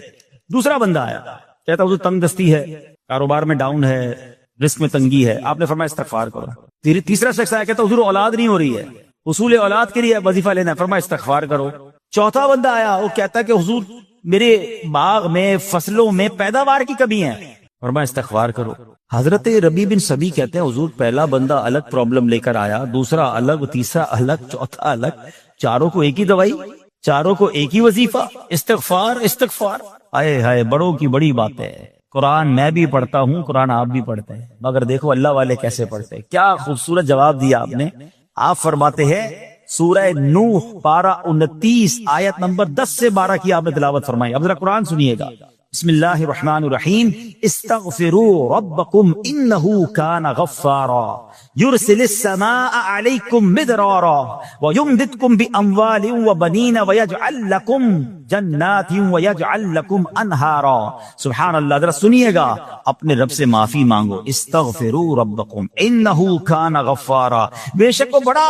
دوسرا بندہ آیا، کہتا حضور تنگ دستی ہے، کاروبار میں ڈاؤن ہے، رزق میں تنگی ہے۔ آپ نے فرمایا استغفار کرو۔ تیسرا شخص آیا، کہتا حضور اولاد نہیں ہو رہی ہے، حصول اولاد کے لیے وظیفہ لینا ہے، فرمایا استغفار کرو۔ چوتھا بندہ آیا، وہ کہتا کہ حضور میرے باغ میں، فصلوں میں پیداوار کی کمی ہے، فرمایا استغفار کرو۔ حضرت ربیع بن صبیح کہتے ہیں حضور پہلا بندہ الگ پرابلم لے کر آیا، دوسرا الگ، تیسرا الگ، چوتھا الگ، چاروں کو ایک ہی دوائی، چاروں کو ایک ہی وظیفہ، استغفار استغفار۔ آئے ہائے، بڑوں کی بڑی بات ہے۔ قرآن میں بھی پڑھتا ہوں، قرآن آپ بھی پڑھتے ہیں، مگر دیکھو اللہ والے کیسے پڑھتے ہیں۔ کیا خوبصورت جواب دیا آپ نے۔ آپ فرماتے ہیں سورہ نوح پارہ 29 آیت نمبر 10 سے 12 کی آپ نے تلاوت فرمائی۔ اب ذرا قرآن سنیے گا۔ بسم اللہ الرحمن الرحیم، استغفروا ربکم انہ کان غفارا یرسل السماء علیکم مدرارا ویمددکم باموال وبنین ویجعل لکم جنات ویجعل لکم انہارا۔ سبحان اللہ، ذرا سنیے گا، اپنے رب سے معافی مانگو۔ استغفروا ربکم انہ کان غفارا، بے شک وہ بڑا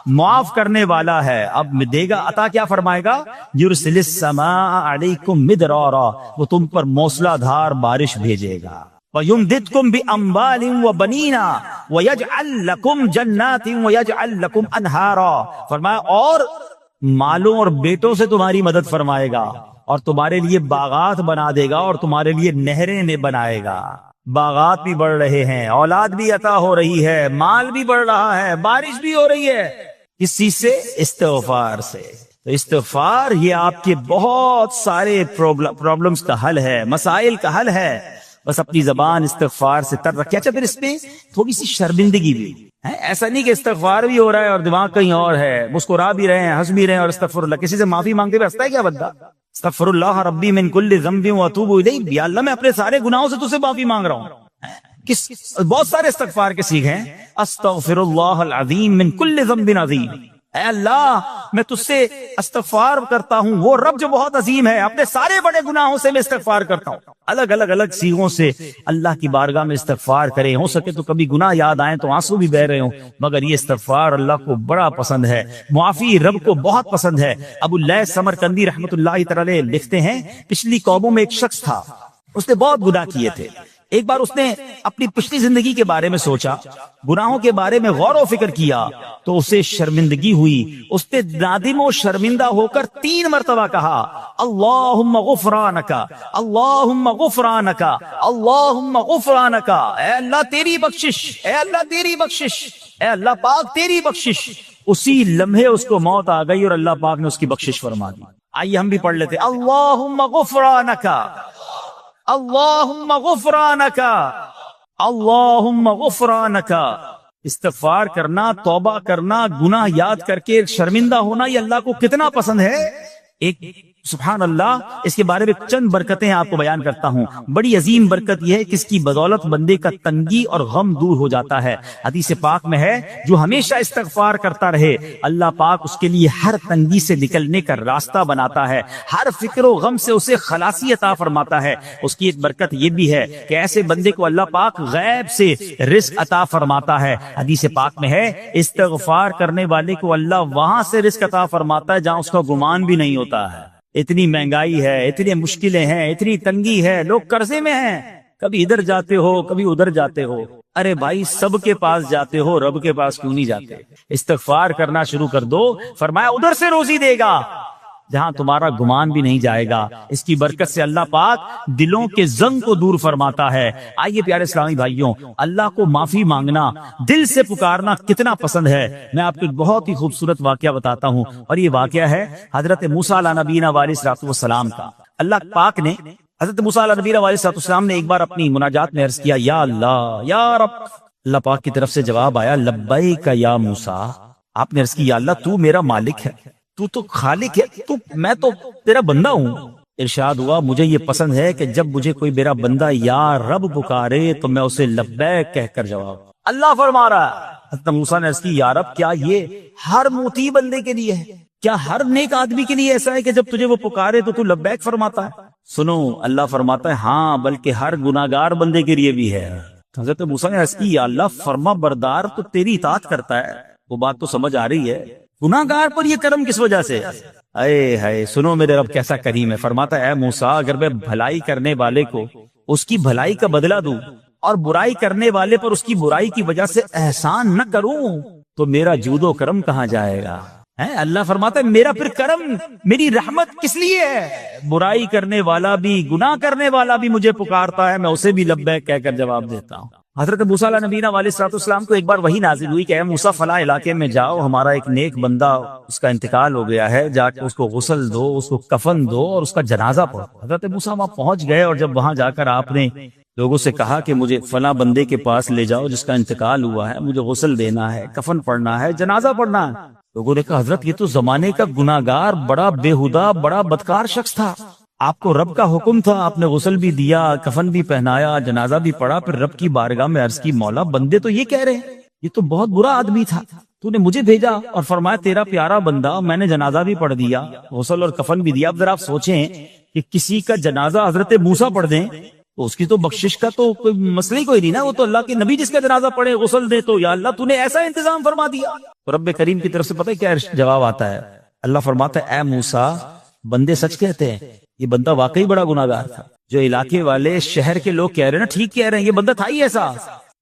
معاف کرنے والا ہے۔ اب دے گا عطا، کیا فرمائے گا؟ یرسل السماء علیکم مدرارا، وہ تم پر موسلا دھار بارش بھیجے گا۔ وَيُمْدِدْكُمْ بِأَمْوَالٍ وَبَنِينَ وَيَجْعَلْ لَكُمْ جَنَّاتٍ وَيَجْعَلْ لَكُمْ أَنْهَارًا، فرمایا اور مالوں اور بیٹوں سے تمہاری مدد فرمائے گا، اور تمہارے لیے باغات بنا دے گا، اور تمہارے لیے نہریں میں بنائے گا۔ باغات بھی بڑھ رہے ہیں، اولاد بھی عطا ہو رہی ہے، مال بھی بڑھ رہا ہے، بارش بھی ہو رہی ہے۔ کس چیز سے؟ استغفار سے۔ تو استغفار یہ آپ کے بہت سارے پرابلمز کا حل ہے، مسائل کا حل ہے۔ بس اپنی زبان استغفار سے تر رکھے۔ اچھا، پھر اس میں تھوڑی سی شرمندگی بھی ہے، ایسا نہیں کہ استغفار بھی ہو رہا ہے اور دماغ کہیں اور ہے، مسکرا بھی رہے ہیں، ہنس بھی رہے ہیں، اور استغفر اللہ، کسی سے معافی مانگتے ہوئے ہنستا ہے کیا بندہ؟ استغفر اللہ ربی من کل ذنب واتوب الیہ، یا اللہ میں اپنے سارے گناہوں سے تجھ سے معافی مانگ رہا ہوں۔ بہت سارے استغفار کے سیکھ ہیں، استغفر اللہ العظیم من کل ذنب عظیم، اے اللہ میں تجھ سے استغفار کرتا ہوں، وہ رب جو بہت عظیم ہے، اپنے سارے بڑے گناہوں سے میں استغفار کرتا ہوں۔ الگ الگ سیغوں سے اللہ کی بارگاہ میں استغفار کریں، ہو سکے تو کبھی گناہ یاد آئیں تو آنسو بھی بہ رہے ہوں، مگر یہ استغفار اللہ کو بڑا پسند ہے، معافی رب کو بہت پسند ہے۔ ابو اللیث سمرقندی رحمت اللہ تعالی لکھتے ہیں، پچھلی قوموں میں ایک شخص تھا، اس نے بہت گناہ کیے تھے۔ ایک بار اس نے اپنی پچھلی زندگی کے بارے میں سوچا، گناہوں کے بارے میں غور و فکر کیا، تو اسے شرمندگی ہوئی۔ اس نے نادم و شرمندہ ہو کر 3 مرتبہ کہا اللہم غفرانک، اللہم غفرانک، اللہم غفرانک، اے اللہ تیری بخشش، اے اللہ تیری بخشش، اے اللہ پاک تیری بخشش۔ اسی لمحے اس کو موت آ گئی اور اللہ پاک نے اس کی بخشش فرما دی۔ آئیے ہم بھی پڑھ لیتے، اللہم غفرانک، اللہم غفرانک، اللہم غفرانک۔ استغفار کرنا، توبہ کرنا، گناہ یاد کر کے شرمندہ ہونا، یہ اللہ کو کتنا پسند ہے۔ ایک سبحان اللہ، اس کے بارے میں چند برکتیں آپ کو بیان کرتا ہوں۔ بڑی عظیم برکت یہ ہے کہ اس کی بدولت بندے کا تنگی اور غم دور ہو جاتا ہے۔ حدیث پاک میں ہے، جو ہمیشہ استغفار کرتا رہے اللہ پاک اس کے لیے ہر تنگی سے نکلنے کا راستہ بناتا ہے، ہر فکر و غم سے اسے خلاصی عطا فرماتا ہے۔ اس کی ایک برکت یہ بھی ہے کہ ایسے بندے کو اللہ پاک غیب سے رزق عطا فرماتا ہے۔ حدیث پاک میں ہے، استغفار کرنے والے کو اللہ وہاں سے رزق عطا فرماتا ہے جہاں اس کا گمان بھی نہیں ہوتا ہے۔ اتنی مہنگائی ہے، اتنی مشکلیں ہیں، اتنی تنگی ہے، لوگ قرضے میں ہیں، کبھی ادھر جاتے ہو کبھی ادھر جاتے ہو۔ ارے بھائی، سب کے پاس جاتے ہو، رب کے پاس کیوں نہیں جاتے؟ استغفار کرنا شروع کر دو، فرمایا ادھر سے روزی دے گا جہاں تمہارا گمان بھی نہیں جائے گا. اس کی برکت سے اللہ پاک دلوں کے زنگ کو دور فرماتا ہے. آئیے پیارے اسلامی بھائیوں، اللہ کو معافی مانگنا، دل سے پکارنا کتنا پسند ہے. میں آپ کو ایک بہت ہی خوبصورت واقعہ بتاتا ہوں، اور یہ واقعہ ہے حضرت موسیٰ علیہ نبینا علیہ الصلوۃ والسلام کا. اللہ پاک نے حضرت موسیٰ علیہ نبینا علیہ الصلوۃ والسلام نے ایک بار اپنی مناجات میں عرض کیا، یا اللہ یا رب. اللہ پاک کی طرف سے جواب آیا، لبیک یا موسیٰ. آپ نے عرض کی، یا اللہ تو میرا مالک ہے، تو خالق ہے، میں تو تیرا بندہ ہوں. ارشاد ہوا، مجھے یہ پسند ہے کہ جب مجھے کوئی میرا بندہ یا رب پکارے تو میں اسے لبیک کہہ کر جواب. اللہ فرما رہا ہے، حضرت موسیٰ نے عرض کی، یا رب کیا یہ ہر موتی بندے کے لیے ہے؟ کیا ہر نیک آدمی کے لیے ایسا ہے کہ جب تجھے وہ پکارے تو لبیک فرماتا ہے؟ سنو، اللہ فرماتا ہے ہاں، بلکہ ہر گناہگار بندے کے لیے بھی ہے. حضرت موسیٰ نے عرض کی، یا اللہ فرما بردار تو تیری اطاعت کرتا ہے، وہ بات تو سمجھ آ رہی ہے، گناہگار پر یہ کرم کس وجہ سے؟ اے ہے، سنو میرے رب کیسا کریم ہے. فرماتا ہے، اے موسیٰ اگر میں بھلائی کرنے والے کو اس کی بھلائی کا بدلہ دوں اور برائی کرنے والے پر اس کی برائی کی وجہ سے احسان نہ کروں تو میرا جود و کرم کہاں جائے گا؟ اللہ فرماتا ہے میرا پھر کرم، میری رحمت کس لیے ہے؟ برائی کرنے والا بھی، گناہ کرنے والا بھی مجھے پکارتا ہے، میں اسے بھی لبیک کہہ کر جواب دیتا ہوں. حضرت موسیٰ علیہ نبینا علیہ الصلوۃ والسلام کو ایک بار وحی نازل ہوئی کہ اے موسیٰ فلاں علاقے میں جاؤ، ہمارا ایک نیک بندہ اس کا انتقال ہو گیا ہے، جا کے اس کو غسل دو، اس کو کفن دو اور اس کا جنازہ پڑھو. حضرت موسیٰ وہاں پہنچ گئے، اور جب وہاں جا کر آپ نے لوگوں سے کہا کہ مجھے فلاں بندے کے پاس لے جاؤ جس کا انتقال ہوا ہے، مجھے غسل دینا ہے، کفن پڑھنا ہے، جنازہ پڑھنا ہے. لوگوں نے کہا، حضرت یہ تو زمانے کا گناہگار، بڑا بےہودہ، بڑا بدکار شخص تھا، آپ کو رب کا حکم تھا، آپ نے غسل بھی دیا، کفن بھی پہنایا، جنازہ بھی پڑھا، پھر رب کی بارگاہ میں عرض کی، مولا بندے تو یہ کہہ رہے ہیں یہ تو بہت برا آدمی تھا، تو نے مجھے بھیجا اور فرمایا تیرا پیارا بندہ، میں نے جنازہ بھی پڑھ دیا، غسل اور کفن بھی دیا. اب ذرا آپ سوچیں کہ کسی کا جنازہ حضرت موسیٰ پڑھ دیں تو اس کی تو بخشش کا تو کوئی مسئلہ ہی کوئی نہیں نا، وہ تو اللہ کے نبی جس کا جنازہ پڑھے غسل دے تو یا اللہ تو نے ایسا انتظام فرما دیا. تو رب کریم کی طرف سے پتہ ہے کیا جواب آتا ہے؟ اللہ فرماتا ہے، اے موسیٰ بندے سچ کہتے ہیں، یہ بندہ واقعی بڑا گناہگار تھا. جو علاقے والے شہر کے لوگ کہہ رہے ہیں نا، ٹھیک کہہ رہے ہیں، یہ بندہ تھا ہی ایسا.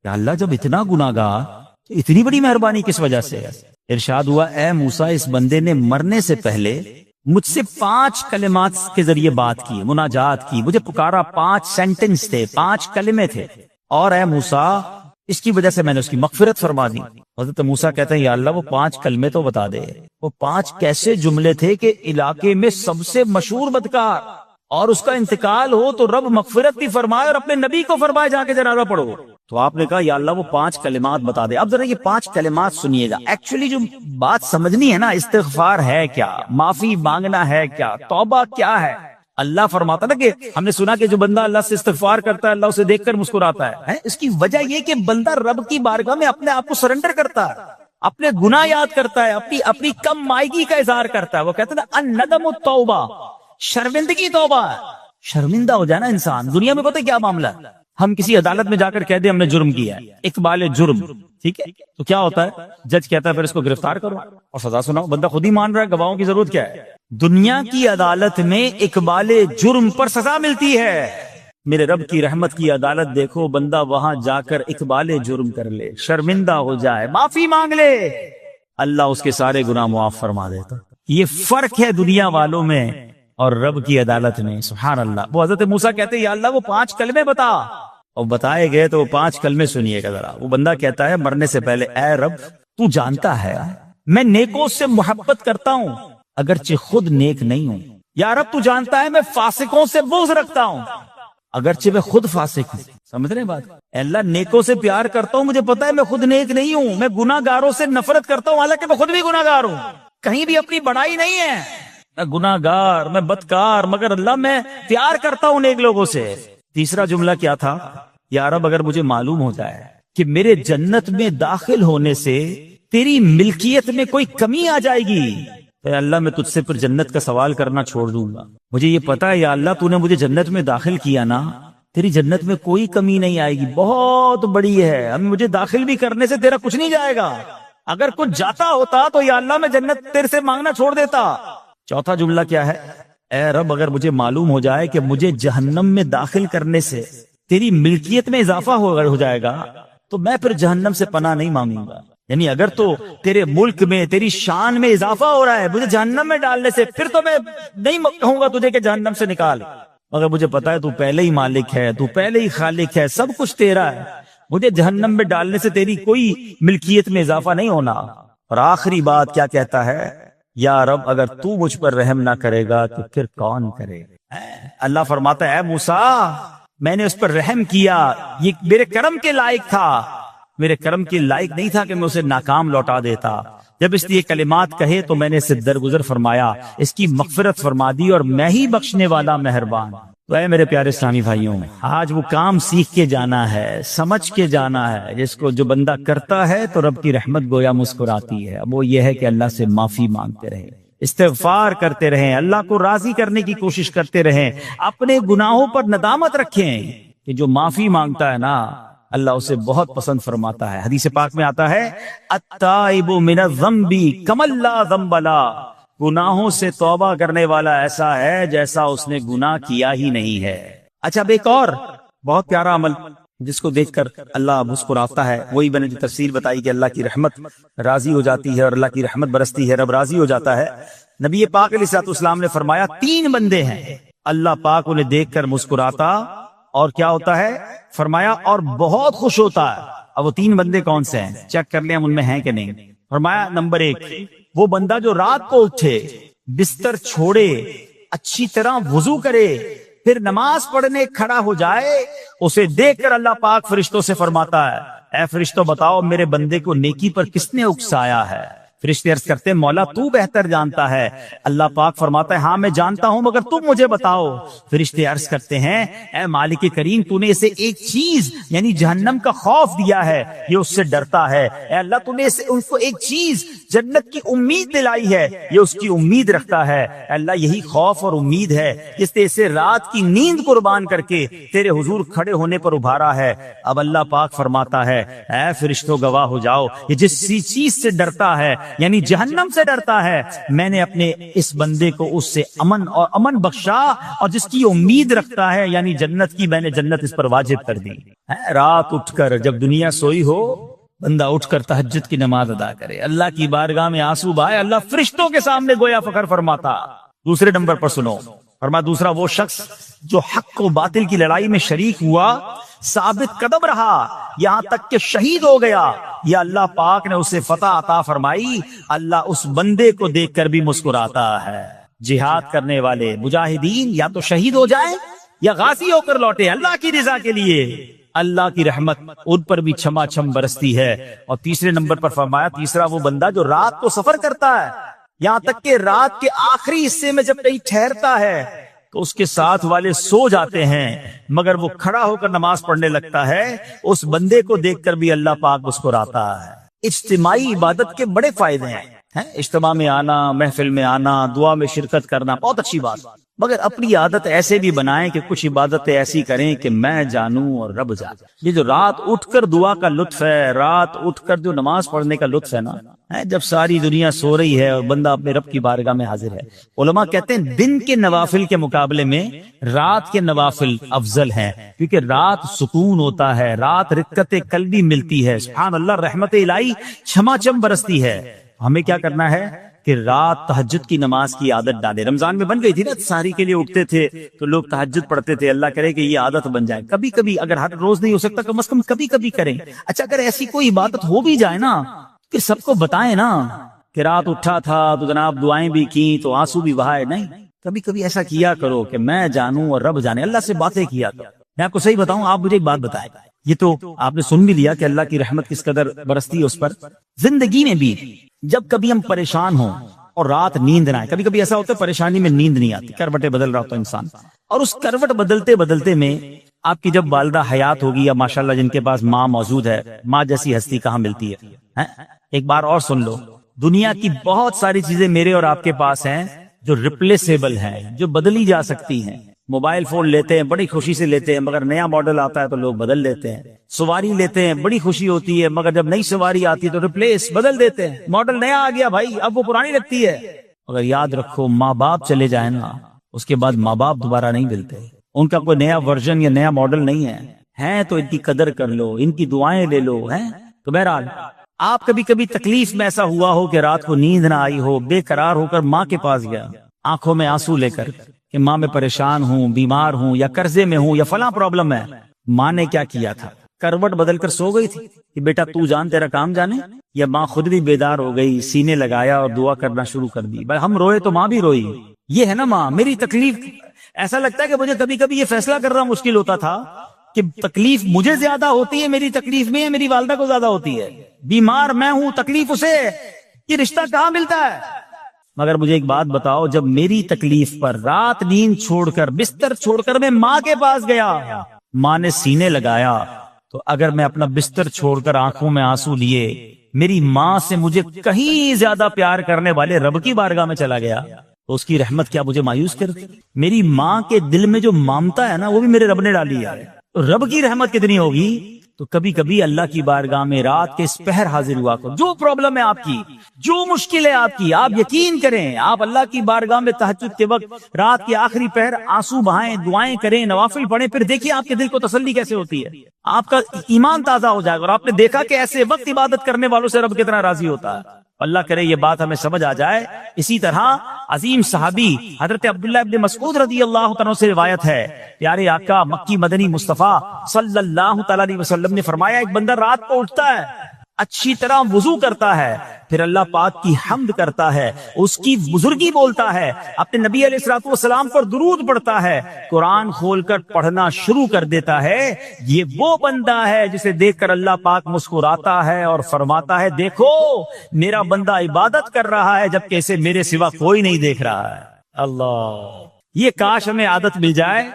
یا اللہ جب اتنا گناہگار تو اتنی بڑی مہربانی کس وجہ سے؟ ارشاد ہوا، اے موسیٰ اس بندے نے مرنے سے پہلے مجھ سے 5 کلمات کے ذریعے بات کی، مناجات کی، مجھے پکارا، 5 سینٹنس تھے، 5 کلمے تھے، اور اے موسیٰ اس کی وجہ سے میں نے اس کی مغفرت فرما دی. حضرت موسیٰ کہتے ہیں، یا اللہ وہ 5 کلمے تو بتا دے، وہ 5 کیسے جملے تھے کہ علاقے میں سب سے مشہور بدکار اور اس کا انتقال ہو تو رب مغفرت بھی فرمائے اور اپنے نبی کو فرمائے جا کے جنازہ پڑھو. تو آپ نے کہا، یا اللہ وہ 5 کلمات بتا دے. اب ذرا یہ 5 کلمات سنیے گا. ایکچولی جو بات سمجھنی ہے نا، استغفار ہے کیا، معافی مانگنا ہے کیا، توبہ کیا ہے. اللہ فرماتا نا کہ ہم نے سنا کہ جو بندہ اللہ سے استغفار کرتا ہے اللہ اسے دیکھ کر مسکراتا ہے. اس کی وجہ یہ کہ بندہ رب کی بارگاہ میں اپنے آپ کو سرنڈر کرتا ہے، اپنے گناہ یاد کرتا ہے، اپنی کم مائگی کا اظہار کرتا ہے. وہ کہتے ہیں نا الندم التوبہ، شرمندگی توبہ ہے. شرمندہ ہو جائے نا انسان. دنیا میں پتہ کیا معاملہ ہے، ہم کسی عدالت میں جا کر کہہ دیں ہم نے جرم کیا ہے، اقبال جرم، ٹھیک ہے، تو کیا ہوتا ہے، جج کہتا ہے پھر اس کو گرفتار کرو اور سزا سناؤ. بندہ خود ہی مان رہا ہے، گواہوں کی ضرورت کیا ہے. دنیا کی عدالت میں اقبال جرم پر سزا ملتی ہے. میرے رب کی رحمت کی عدالت دیکھو، بندہ وہاں جا کر اقبال جرم کر لے، شرمندہ ہو جائے، معافی مانگ لے، اللہ اس کے سارے گناہ معاف فرما دیتا. یہ فرق ہے دنیا والوں میں اور رب کی عدالت میں. سبحان اللہ. وہ حضرت موسیٰ کہتے ہیں، یا اللہ وہ 5 کلمے بتا، اور بتائے گئے تو وہ 5 کلمے سنیے گا ذرا. وہ بندہ کہتا ہے مرنے سے پہلے، اے رب تو جانتا ہے میں نیکوں سے محبت کرتا ہوں اگرچہ خود نیک نہیں ہوں. یا رب تو جانتا ہے میں فاسقوں سے بغض رکھتا ہوں اگرچہ میں خود فاسق ہوں. سمجھ رہے ہیں بات؟ اللہ نیکوں سے پیار کرتا ہوں، مجھے پتا ہے میں خود نیک نہیں ہوں. میں گناہ گاروں سے نفرت کرتا ہوں حالانکہ میں خود بھی گناہ گار ہوں. کہیں بھی اپنی بڑائی نہیں ہے، میں گناہ گار، میں بدکار، مگر اللہ میں پیار کرتا ہوں نیک لوگوں سے. تیسرا جملہ کیا تھا؟ یا رب اگر مجھے معلوم ہو جائے کہ میرے جنت میں داخل ہونے سے تیری ملکیت میں کوئی کمی آ جائے گی تو اللہ میں تجھ سے پھر جنت کا سوال کرنا چھوڑ دوں گا. مجھے یہ پتا ہے یا اللہ تو نے مجھے جنت میں داخل کیا نا، تیری جنت میں کوئی کمی نہیں آئے گی، بہت بڑی ہے، اب مجھے داخل بھی کرنے سے تیرا کچھ نہیں جائے گا. اگر کچھ جاتا ہوتا تو یا اللہ میں جنت تیرے سے مانگنا چھوڑ دیتا. چوتھا جملہ کیا ہے؟ اے رب اگر مجھے معلوم ہو جائے کہ مجھے جہنم میں داخل کرنے سے تیری ملکیت میں اضافہ ہو جائے گا تو میں پھر جہنم سے پناہ نہیں مانگوں گا. یعنی اگر تو تیرے ملک میں تیری شان میں اضافہ ہو رہا ہے مجھے جہنم میں ڈالنے سے، پھر تو میں نہیں کہوں گا تجھے کہ جہنم سے نکال، مگر مجھے پتا ہے تو پہلے ہی مالک ہے، تو پہلے ہی خالق ہے، سب کچھ تیرا ہے، مجھے جہنم میں ڈالنے سے تیری کوئی ملکیت میں اضافہ نہیں ہونا۔ اور آخری بات کیا کہتا ہے؟ یا رب اگر تو مجھ پر رحم نہ کرے گا تو پھر کون کرے گا؟ اللہ فرماتا ہے اے موسیٰ میں نے اس پر رحم کیا، یہ میرے کرم کے لائق تھا، میرے کرم کے لائق نہیں تھا کہ میں اسے ناکام لوٹا دیتا۔ جب اس لیے کلمات کہے تو میں نے اسے درگزر فرمایا، اس کی مغفرت فرما دی، اور میں ہی بخشنے والا مہربان۔ تو اے میرے پیارے اسلامی بھائیوں، آج وہ کام سیکھ کے جانا ہے، سمجھ کے جانا ہے، جس کو جو بندہ کرتا ہے تو رب کی رحمت گویا مسکراتی ہے۔ اب وہ یہ ہے کہ اللہ سے معافی مانگتے رہیں، استغفار کرتے رہیں، اللہ کو راضی کرنے کی کوشش کرتے رہیں، اپنے گناہوں پر ندامت رکھیں کہ جو معافی مانگتا ہے نا اللہ اسے بہت پسند فرماتا ہے۔ حدیث پاک میں آتا ہے التائب من الذنب کمن لا ذنب له، گناہوں سے توبہ کرنے والا ایسا ہے جیسا اس نے گناہ کیا ہی نہیں ہے۔ اچھا اب ایک اور بہت پیارا عمل جس کو دیکھ کر اللہ مسکراتا ہے، وہی میں نے جو تفسیر بتائی کہ اللہ کی رحمت راضی ہو جاتی ہے اور اللہ کی رحمت برستی ہے، رب راضی ہو جاتا ہے۔ نبی پاک علیہ الصلوۃ والسلام نے فرمایا 3 بندے ہیں اللہ پاک انہیں دیکھ کر مسکراتا اور کیا ہوتا ہے؟ فرمایا اور بہت خوش ہوتا ہے۔ اب وہ 3 بندے کون سے ہیں؟ چیک کر لیں ہم ان میں ہیں کہ نہیں۔ فرمایا نمبر 1 وہ بندہ جو رات کو اٹھے، بستر چھوڑے، اچھی طرح وضو کرے، پھر نماز پڑھنے کھڑا ہو جائے، اسے دیکھ کر اللہ پاک فرشتوں سے فرماتا ہے اے فرشتوں بتاؤ میرے بندے کو نیکی پر کس نے اکسایا ہے؟ فرشتے عرض کرتے ہیں مولا تو بہتر جانتا ہے۔ اللہ پاک فرماتا ہے ہاں میں جانتا ہوں مگر تم مجھے بتاؤ۔ فرشتے عرض کرتے ہیں اے مالک کریم تو نے اسے ایک چیز یعنی جہنم کا خوف دیا ہے، یہ اس سے ڈرتا ہے۔ اے اللہ تو نے ان کو ایک چیز جنت کی امید دلائی ہے، یہ اس کی امید رکھتا ہے۔ اے اللہ یہی خوف اور امید ہے جس نے اسے رات کی نیند قربان کر کے تیرے حضور کھڑے ہونے پر ابھارا ہے۔ اب اللہ پاک فرماتا ہے اے فرشتوں گواہ ہو جاؤ، یہ جس چیز سے ڈرتا ہے یعنی جہنم سے ڈرتا ہے، میں نے اپنے اس بندے کو اس سے امن بخشا، اور جس کی امید رکھتا ہے یعنی جنت کی، میں نے جنت اس پر واجب کر دی۔ رات اٹھ کر جب دنیا سوئی ہو بندہ اٹھ کر تہجد کی نماز ادا کرے، اللہ کی بارگاہ میں آنسو بہائے، اللہ فرشتوں کے سامنے گویا فخر فرماتا۔ دوسرے نمبر پر سنو، فرمایا دوسرا وہ شخص جو حق و باطل کی لڑائی میں شریک ہوا، ثابت قدم رہا یہاں تک کہ شہید ہو گیا، یا اللہ پاک نے اسے فتح عطا فرمائی، اللہ اس بندے کو دیکھ کر بھی مسکراتا ہے۔ جہاد کرنے والے مجاہدین یا تو شہید ہو جائیں یا غازی ہو کر لوٹے اللہ کی رضا کے لیے، اللہ کی رحمت ان پر بھی چھما چھم برستی ہے۔ اور تیسرے نمبر پر فرمایا تیسرا وہ بندہ جو رات کو سفر کرتا ہے، یہاں تک کہ رات کے آخری حصے میں جب کہیں ٹھہرتا ہے تو اس کے ساتھ والے سو جاتے ہیں مگر وہ کھڑا ہو کر نماز پڑھنے لگتا ہے، اس بندے کو دیکھ کر بھی اللہ پاک مسکراتا ہے۔ اجتماعی عبادت کے بڑے فائدے ہیں، اجتماع میں آنا، محفل میں آنا، دعا میں شرکت کرنا بہت اچھی بات، مگر اپنی عادت ایسے بھی بنائیں کہ کچھ عبادتیں ایسی کریں کہ میں جانوں اور رب جانے۔ یہ جو رات اٹھ کر دعا کا لطف ہے، رات اٹھ کر جو نماز پڑھنے کا لطف ہے نا، جب ساری دنیا سو رہی ہے اور بندہ اپنے رب کی بارگاہ میں حاضر ہے۔ علماء کہتے ہیں دن کے نوافل کے مقابلے میں رات کے نوافل افضل ہیں، کیونکہ رات سکون ہوتا ہے، رات رقت قلبی ملتی ہے، سبحان اللہ، رحمت الہی چھما چھم برستی ہے۔ ہمیں کیا کرنا ہے کہ رات تہجد کی نماز کی عادت ڈالے۔ رمضان میں بن گئی تھی نا، سحری کے لیے اٹھتے تھے تو لوگ تہجد پڑھتے تھے، اللہ کرے کہ یہ عادت بن جائے۔ کبھی کبھی اگر ہر روز نہیں ہو سکتا کم از کم کبھی کبھی کریں۔ اچھا اگر ایسی کوئی عبادت ہو بھی جائے نا پھر سب کو بتائیں نا کہ رات اٹھا تھا تو جناب دعائیں بھی کی تو آنسو بھی بہائے، نہیں، کبھی کبھی ایسا کیا کرو کہ میں جانوں اور رب جانے، اللہ سے باتیں کیا کرو۔ میں آپ کو صحیح بتاؤں، آپ مجھے ایک بات بتائیں، یہ تو آپ نے سن بھی لیا کہ اللہ کی رحمت کس قدر برستی ہے اس پر۔ زندگی میں بھی جب کبھی ہم پریشان ہوں اور رات نیند نہ آئے، کبھی کبھی ایسا ہوتا ہے پریشانی میں نیند نہیں آتی، کروٹیں بدل رہا ہوتا انسان، اور اس کروٹ بدلتے بدلتے میں آپ کی جب والدہ حیات ہوگی یا ماشاءاللہ جن کے پاس ماں موجود ہے، ماں جیسی ہستی کہاں ملتی ہے۔ ایک بار اور سن لو، دنیا کی بہت ساری چیزیں میرے اور آپ کے پاس ہیں جو ریپلیسیبل ہیں، جو بدلی جا سکتی ہیں۔ موبائل فون لیتے ہیں بڑی خوشی سے لیتے ہیں، مگر نیا ماڈل آتا ہے تو لوگ بدل لیتے ہیں۔ سواری لیتے ہیں بڑی خوشی ہوتی ہے، مگر جب نئی سواری آتی ہے تو ریپلیس بدل دیتے ہیں، ماڈل نیا آ گیا بھائی اب وہ پرانی لگتی ہے۔ مگر یاد رکھو ماں باپ چلے جائیں نا، اس کے بعد ماں باپ دوبارہ نہیں ملتے، ان کا کوئی نیا ورژن یا نیا ماڈل نہیں ہے تو ان کی قدر کر لو، ان کی دعائیں لے لو۔ تو بہرحال آپ کبھی کبھی تکلیف میں ایسا ہوا ہو کہ رات کو نیند نہ آئی ہو، بے قرار ہو کر ماں کے پاس گیا آنکھوں میں آنسو لے کر کہ ماں میں پریشان ہوں، بیمار ہوں، یا قرضے میں ہوں، یا فلاں پرابلم ہے. ماں نے کیا کیا تھا؟ کروٹ بدل کر سو گئی تھی کہ بیٹا تو جان تیرا کام جانے، یا ماں خود بھی بیدار ہو گئی، سینے لگایا اور دعا کرنا شروع کر دی. بھائی ہم روئے تو ماں بھی روئی. یہ ہے نا ماں. میری تکلیف، ایسا لگتا ہے کہ مجھے کبھی کبھی یہ فیصلہ کرنا مشکل ہوتا تھا کہ تکلیف مجھے زیادہ ہوتی ہے میری تکلیف میں، یا میری والدہ کو زیادہ ہوتی ہے. بیمار میں ہوں، تکلیف اسے، یہ رشتہ کہاں ملتا ہے؟ مگر مجھے ایک بات بتاؤ، جب میری تکلیف پر رات نیند چھوڑ کر، بستر چھوڑ کر میں ماں کے پاس گیا، ماں نے سینے لگایا، تو اگر میں اپنا بستر چھوڑ کر آنکھوں میں آنسو لیے میری ماں سے مجھے کہیں زیادہ پیار کرنے والے رب کی بارگاہ میں چلا گیا، تو اس کی رحمت کیا مجھے مایوس کرتی؟ میری ماں کے دل میں جو ممتا ہے نا، وہ بھی میرے رب نے ڈالی ہے. تو رب کی رحمت کتنی ہوگی؟ تو کبھی کبھی اللہ کی بارگاہ میں رات کے اس پہر حاضر ہوا کرو. جو پرابلم ہے آپ کی، جو مشکل ہے آپ کی، آپ یقین کریں، آپ اللہ کی بارگاہ میں تہجد کے وقت رات کے آخری پہر آنسو بہائیں، دعائیں کریں، نوافل پڑھیں، پھر دیکھیے آپ کے دل کو تسلی کیسے ہوتی ہے. آپ کا ایمان تازہ ہو جائے گا، اور آپ نے دیکھا کہ ایسے وقت عبادت کرنے والوں سے رب کتنا راضی ہوتا ہے. اللہ کرے یہ بات ہمیں سمجھ آ جائے. اسی طرح عظیم صحابی حضرت عبداللہ ابن مسعود رضی اللہ تعالیٰ سے روایت ہے، پیارے آقا مکی مدنی مصطفیٰ صلی اللہ تعالیٰ علیہ وسلم نے فرمایا، ایک بندہ رات کو اٹھتا ہے، اچھی طرح وضو کرتا ہے، پھر اللہ پاک کی حمد کرتا ہے، اس کی بزرگی بولتا ہے، اپنے نبی علیہ الصلوۃ والسلام پر درود پڑھتا ہے، قرآن کھول کر پڑھنا شروع کر دیتا ہے. یہ وہ بندہ ہے جسے دیکھ کر اللہ پاک مسکراتا ہے اور فرماتا ہے، دیکھو میرا بندہ عبادت کر رہا ہے جبکہ اسے میرے سوا کوئی نہیں دیکھ رہا ہے. اللہ، یہ کاش ہمیں عادت مل جائے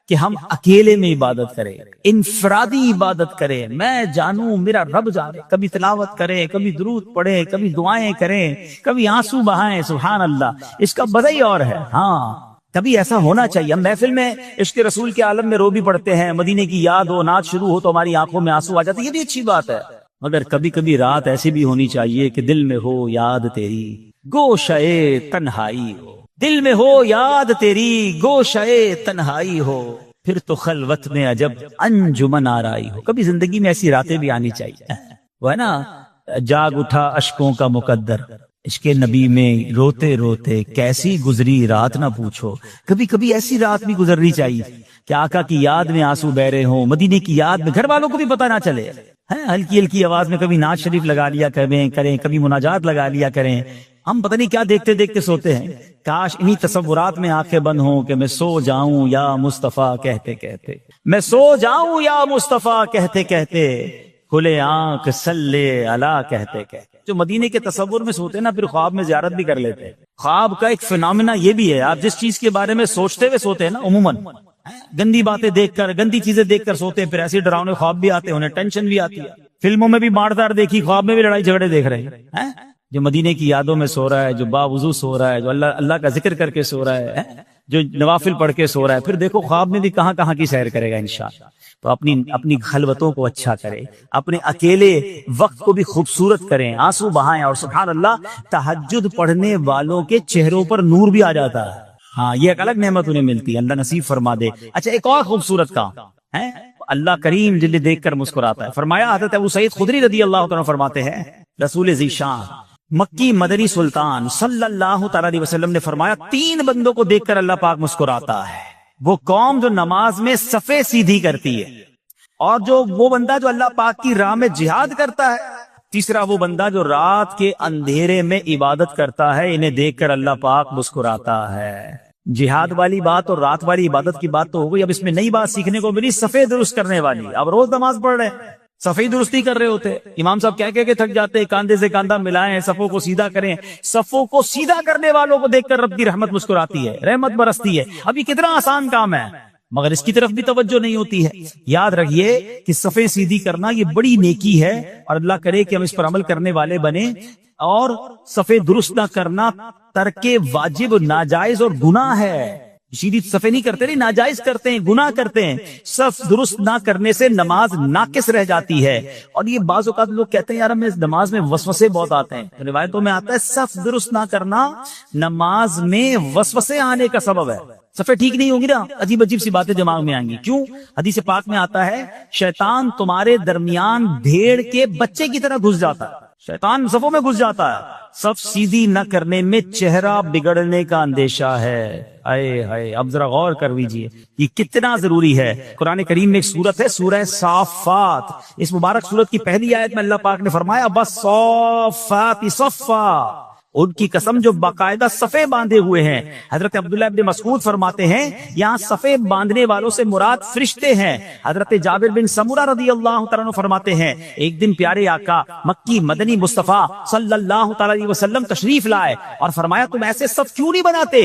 کہ ہم اکیلے میں عبادت کریں، انفرادی عبادت کریں. میں جانوں میرا رب جانے. کبھی تلاوت کریں، کبھی درود پڑھیں، کبھی دعائیں کریں، کبھی آنسو بہائیں. سبحان اللہ، اس کا بدئی ہی اور ہے. ہاں، کبھی ایسا ہونا چاہیے. ہم محفل میں عشق رسول کے عالم میں رو بھی پڑھتے ہیں، مدینے کی یاد ہو، نعت شروع ہو تو ہماری آنکھوں میں آنسو آ جاتے، یہ بھی اچھی بات ہے. مگر کبھی کبھی رات ایسی بھی ہونی چاہیے کہ دل میں ہو یاد تیری گوشئے تنہائی ہو. دل میں ہو یاد تیری گوشئے تنہائی ہو، پھر تو خلوت میں عجب انجمن آرائی ہو. کبھی زندگی میں ایسی راتیں بھی آنی چاہیے. وہ ہے نا، جاگ اٹھا اشکوں کا مقدر، عشق نبی میں روتے روتے کیسی گزری رات نہ پوچھو. کبھی کبھی ایسی رات بھی گزرنی چاہیے کہ آقا کی یاد میں آنسو بہ رہے ہوں، مدینے کی یاد میں، گھر والوں کو بھی پتہ نہ چلے. ہلکی ہلکی آواز میں کبھی نعت شریف لگا لیا کریں، کبھی مناجات لگا لیا کریں. ہم پتہ نہیں کیا دیکھتے دیکھتے سوتے ہیں. کاش انہی تصورات میں آنکھیں بند ہوں کہ میں سو جاؤں یا مصطفیٰ کہتے کہتے، میں سو جاؤں یا مصطفیٰ کہتے کہتے، کھلے آنکھ صلی علی کہتے کہتے. جو مدینے کے تصور میں سوتے نا، پھر خواب میں زیارت بھی کر لیتے ہیں. خواب کا ایک فینومینا یہ بھی ہے، آپ جس چیز کے بارے میں سوچتے ہوئے سوتے ہیں نا، عموماً گندی باتیں دیکھ کر، گندی چیزیں دیکھ کر سوتے ہیں، پھر ایسے ڈراؤنے خواب بھی آتے ہیں، انہیں ٹینشن بھی آتی ہے. فلموں میں بھی مار دار دیکھی، خواب میں بھی لڑائی جھگڑے دیکھ رہے ہیں. جو مدینے کی یادوں میں سو رہا ہے، جو باوضو سو رہا ہے، جو اللہ کا ذکر کر کے سو رہا ہے، جو نوافل پڑھ کے سو رہا ہے، پھر دیکھو خواب میں بھی کہاں کہاں کی سیر کرے گا انشاءاللہ. تو اپنی خلوتوں کو اچھا کرے، اپنے اکیلے وقت کو بھی خوبصورت کریں، آنسو بہائیں. اور سبحان اللہ، تہجد پڑھنے والوں کے چہروں پر نور بھی آ جاتا ہے. ہاں، یہ ایک الگ نعمت انہیں ملتی ہے، اللہ نصیب فرما دے. اچھا، ایک اور خوبصورت کام ہے، اللہ کریم جلد دیکھ کر مسکراتا ہے. فرمایا حضرت ابو سعید خدری رضی اللہ عنہ فرماتے ہیں، رسول ذیشان مکی مدنی سلطان صلی اللہ تعالی علیہ وسلم نے فرمایا، 3 بندوں کو دیکھ کر اللہ پاک مسکراتا ہے. وہ قوم جو نماز میں صفیں سیدھی کرتی ہے، اور وہ بندہ جو اللہ پاک کی راہ میں جہاد کرتا ہے. تیسرا وہ بندہ جو رات کے اندھیرے میں عبادت کرتا ہے، انہیں دیکھ کر اللہ پاک مسکراتا ہے. جہاد والی بات اور رات والی عبادت کی بات تو ہو گئی. اب اس میں نئی بات سیکھنے کو ملی، صفیں درست کرنے والی. اب روز نماز پڑھ رہے ہیں، صفیں درستی کر رہے ہوتے، امام صاحب کہہ کے تھک جاتے، کاندھے سے کاندھا ملائیں، صفوں کو سیدھا کریں. صفوں کو سیدھا کرنے والوں کو دیکھ کر رب کی رحمت مسکراتی ہے، رحمت برستی ہے. اب یہ کتنا آسان کام ہے، مگر اس کی طرف بھی توجہ نہیں ہوتی ہے. یاد رکھیے کہ صفیں سیدھی کرنا یہ بڑی نیکی ہے، اور اللہ کرے کہ ہم اس پر عمل کرنے والے بنیں. اور صفیں درست نہ کرنا ترک واجب، ناجائز اور گناہ ہے. سیدھی صفیں نہیں کرتے، نہیں، ناجائز کرتے ہیں، گناہ کرتے ہیں. صف درست نہ کرنے سے نماز ناقص رہ جاتی ہے. اور یہ بعض اوقات لوگ کہتے ہیں، یار ہمیں نماز میں وسوسے بہت آتے ہیں. روایتوں میں آتا ہے صف درست نہ کرنا نماز میں وسوسے آنے کا سبب ہے. صفیں ٹھیک نہیں ہوں گی نا، عجیب عجیب سی باتیں دماغ میں آئیں گی. کیوں؟ حدیث پاک میں آتا ہے، شیطان تمہارے درمیان بھیڑ کے بچے کی طرح گھس جاتا ہے. شیطان صفوں میں گھس جاتا ہے. صف سیدھی نہ کرنے میں چہرہ بگڑنے کا اندیشہ ہے. اے ہائے، اب ذرا غور کر لیجیے یہ کتنا ضروری ہے. قرآن کریم میں ایک سورت ہے سورہ صافات. اس مبارک سورت کی پہلی آیت میں اللہ پاک نے فرمایا وَالصَّافَّاتِ صَفًّا، ان کی قسم جو باقاعدہ صفے باندھے ہوئے ہیں. حضرت عبداللہ ابن مسعود فرماتے ہیں یہاں صفے باندھنے والوں سے مراد فرشتے ہیں. حضرت جابر بن سمورہ رضی اللہ تعالیٰ عنہ فرماتے ہیں ایک دن پیارے آقا مکی مدنی مصطفیٰ صلی اللہ تعالیٰ علیہ وسلم تشریف لائے اور فرمایا تم ایسے صف کیوں نہیں بناتے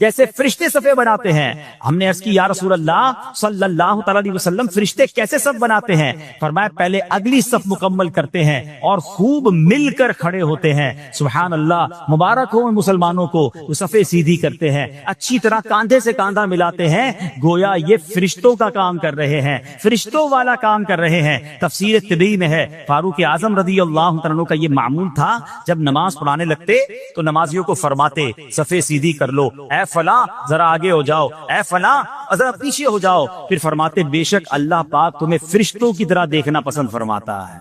جیسے فرشتے صفے بناتے ہیں؟ ہم نے عرض کی یا رسول اللہ صلی اللہ تعالیٰ علیہ وسلم فرشتے کیسے صف بناتے ہیں؟ فرمایا پہلے اگلی صف مکمل کرتے ہیں اور خوب مل کر کھڑے ہوتے ہیں. سبحان اللہ، مبارک ہو مسلمانوں کو وہ صفے سیدھی کرتے ہیں، اچھی طرح کاندھے سے کاندھا ملاتے ہیں، گویا یہ فرشتوں کا کام کر رہے ہیں، فرشتوں والا کام کر رہے ہیں. تفسیر طبی میں ہے فاروق اعظم رضی اللہ عنہ کا یہ معمول تھا جب نماز پڑھانے لگتے تو نمازیوں کو فرماتے صفے سیدھی کر لو، اے فلاں ذرا آگے ہو جاؤ، اے فلاں ذرا پیچھے ہو جاؤ. پھر فرماتے بے شک اللہ پاک تمہیں فرشتوں کی طرح دیکھنا پسند فرماتا ہے.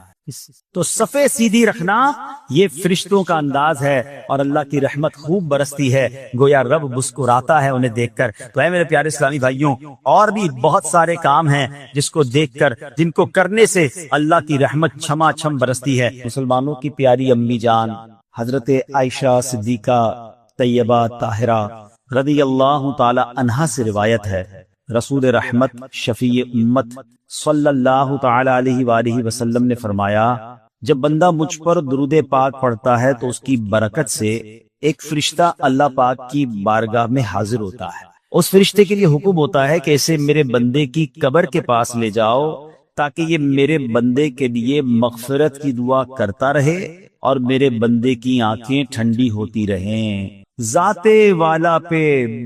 تو صفے سیدھی رکھنا یہ فرشتوں کا انداز ہے اور اللہ کی رحمت خوب برستی ہے، گویا رب مسکراتا ہے انہیں دیکھ کر. تو اے میرے پیارے اسلامی بھائیوں، اور بھی بہت سارے کام ہیں جس کو دیکھ کر، جن کو کرنے سے اللہ کی رحمت چھما چھم برستی ہے. مسلمانوں کی پیاری امی جان حضرت عائشہ صدیقہ طیبہ طاہرہ رضی اللہ تعالی عنہا سے روایت ہے رسول رحمت شفیع امت صلی اللہ تعالی علیہ وآلہ وسلم نے فرمایا جب بندہ مجھ پر درود پاک پڑھتا ہے تو اس کی برکت سے ایک فرشتہ اللہ پاک کی بارگاہ میں حاضر ہوتا ہے. اس فرشتے کے لیے حکم ہوتا ہے کہ اسے میرے بندے کی قبر کے پاس لے جاؤ تاکہ یہ میرے بندے کے لیے مغفرت کی دعا کرتا رہے اور میرے بندے کی آنکھیں ٹھنڈی ہوتی رہیں. ذات والا پہ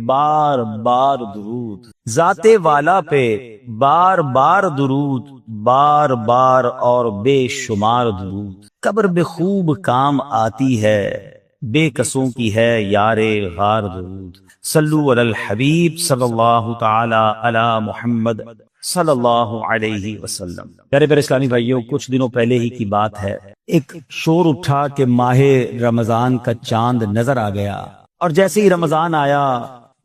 بار بار درود، ذات والا پہ بار بار درود، بار بار اور بے شمار درود. قبر میں خوب کام آتی ہے، بے قصوں کی ہے یار غار درود. صلو علی الحبیب صلی اللہ تعالی علی محمد صلی اللہ علیہ وسلم. پیارے پیارے اسلامی بھائیوں، کچھ دنوں پہلے ہی کی بات ہے، ایک شور اٹھا کہ ماہ رمضان کا چاند نظر آ گیا، اور جیسے ہی رمضان آیا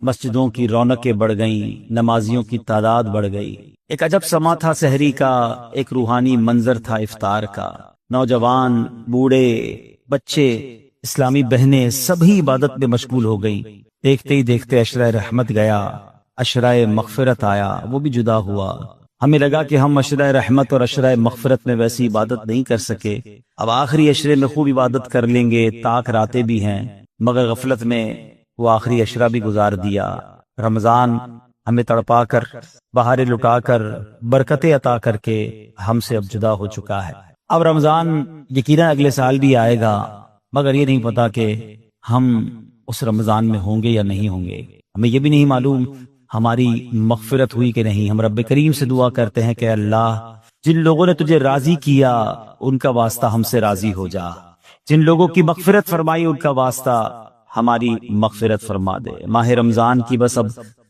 مسجدوں کی رونقیں بڑھ گئیں، نمازیوں کی تعداد بڑھ گئی. ایک عجب سما تھا سحری کا، ایک روحانی منظر تھا افطار کا. نوجوان، بوڑھے، بچے، اسلامی بہنیں سبھی عبادت میں مشغول ہو گئی. دیکھتے ہی دیکھتے عشرہ رحمت گیا، عشرہ مغفرت آیا، وہ بھی جدا ہوا. ہمیں لگا کہ ہم عشرہ رحمت اور عشرہ مغفرت میں ویسی عبادت نہیں کر سکے، اب آخری عشرے میں خوب عبادت کر لیں گے، طاق راتیں بھی ہیں. مگر غفلت میں وہ آخری عشرہ بھی گزار دیا. رمضان ہمیں تڑپا کر، بہاریں لٹا کر، برکتیں عطا کر کے ہم سے اب جدا ہو چکا ہے. اب رمضان یقیناً اگلے سال بھی آئے گا، مگر یہ نہیں پتا کہ ہم اس رمضان میں ہوں گے یا نہیں ہوں گے. ہمیں یہ بھی نہیں معلوم ہماری مغفرت ہوئی کہ نہیں. ہم رب کریم سے دعا کرتے ہیں کہ اللہ جن لوگوں نے تجھے راضی کیا ان کا واسطہ ہم سے راضی ہو جا، جن لوگوں کی مغفرت فرمائی ان کا واسطہ ہماری مغفرت فرما دے. ماہ رمضان کی بس اب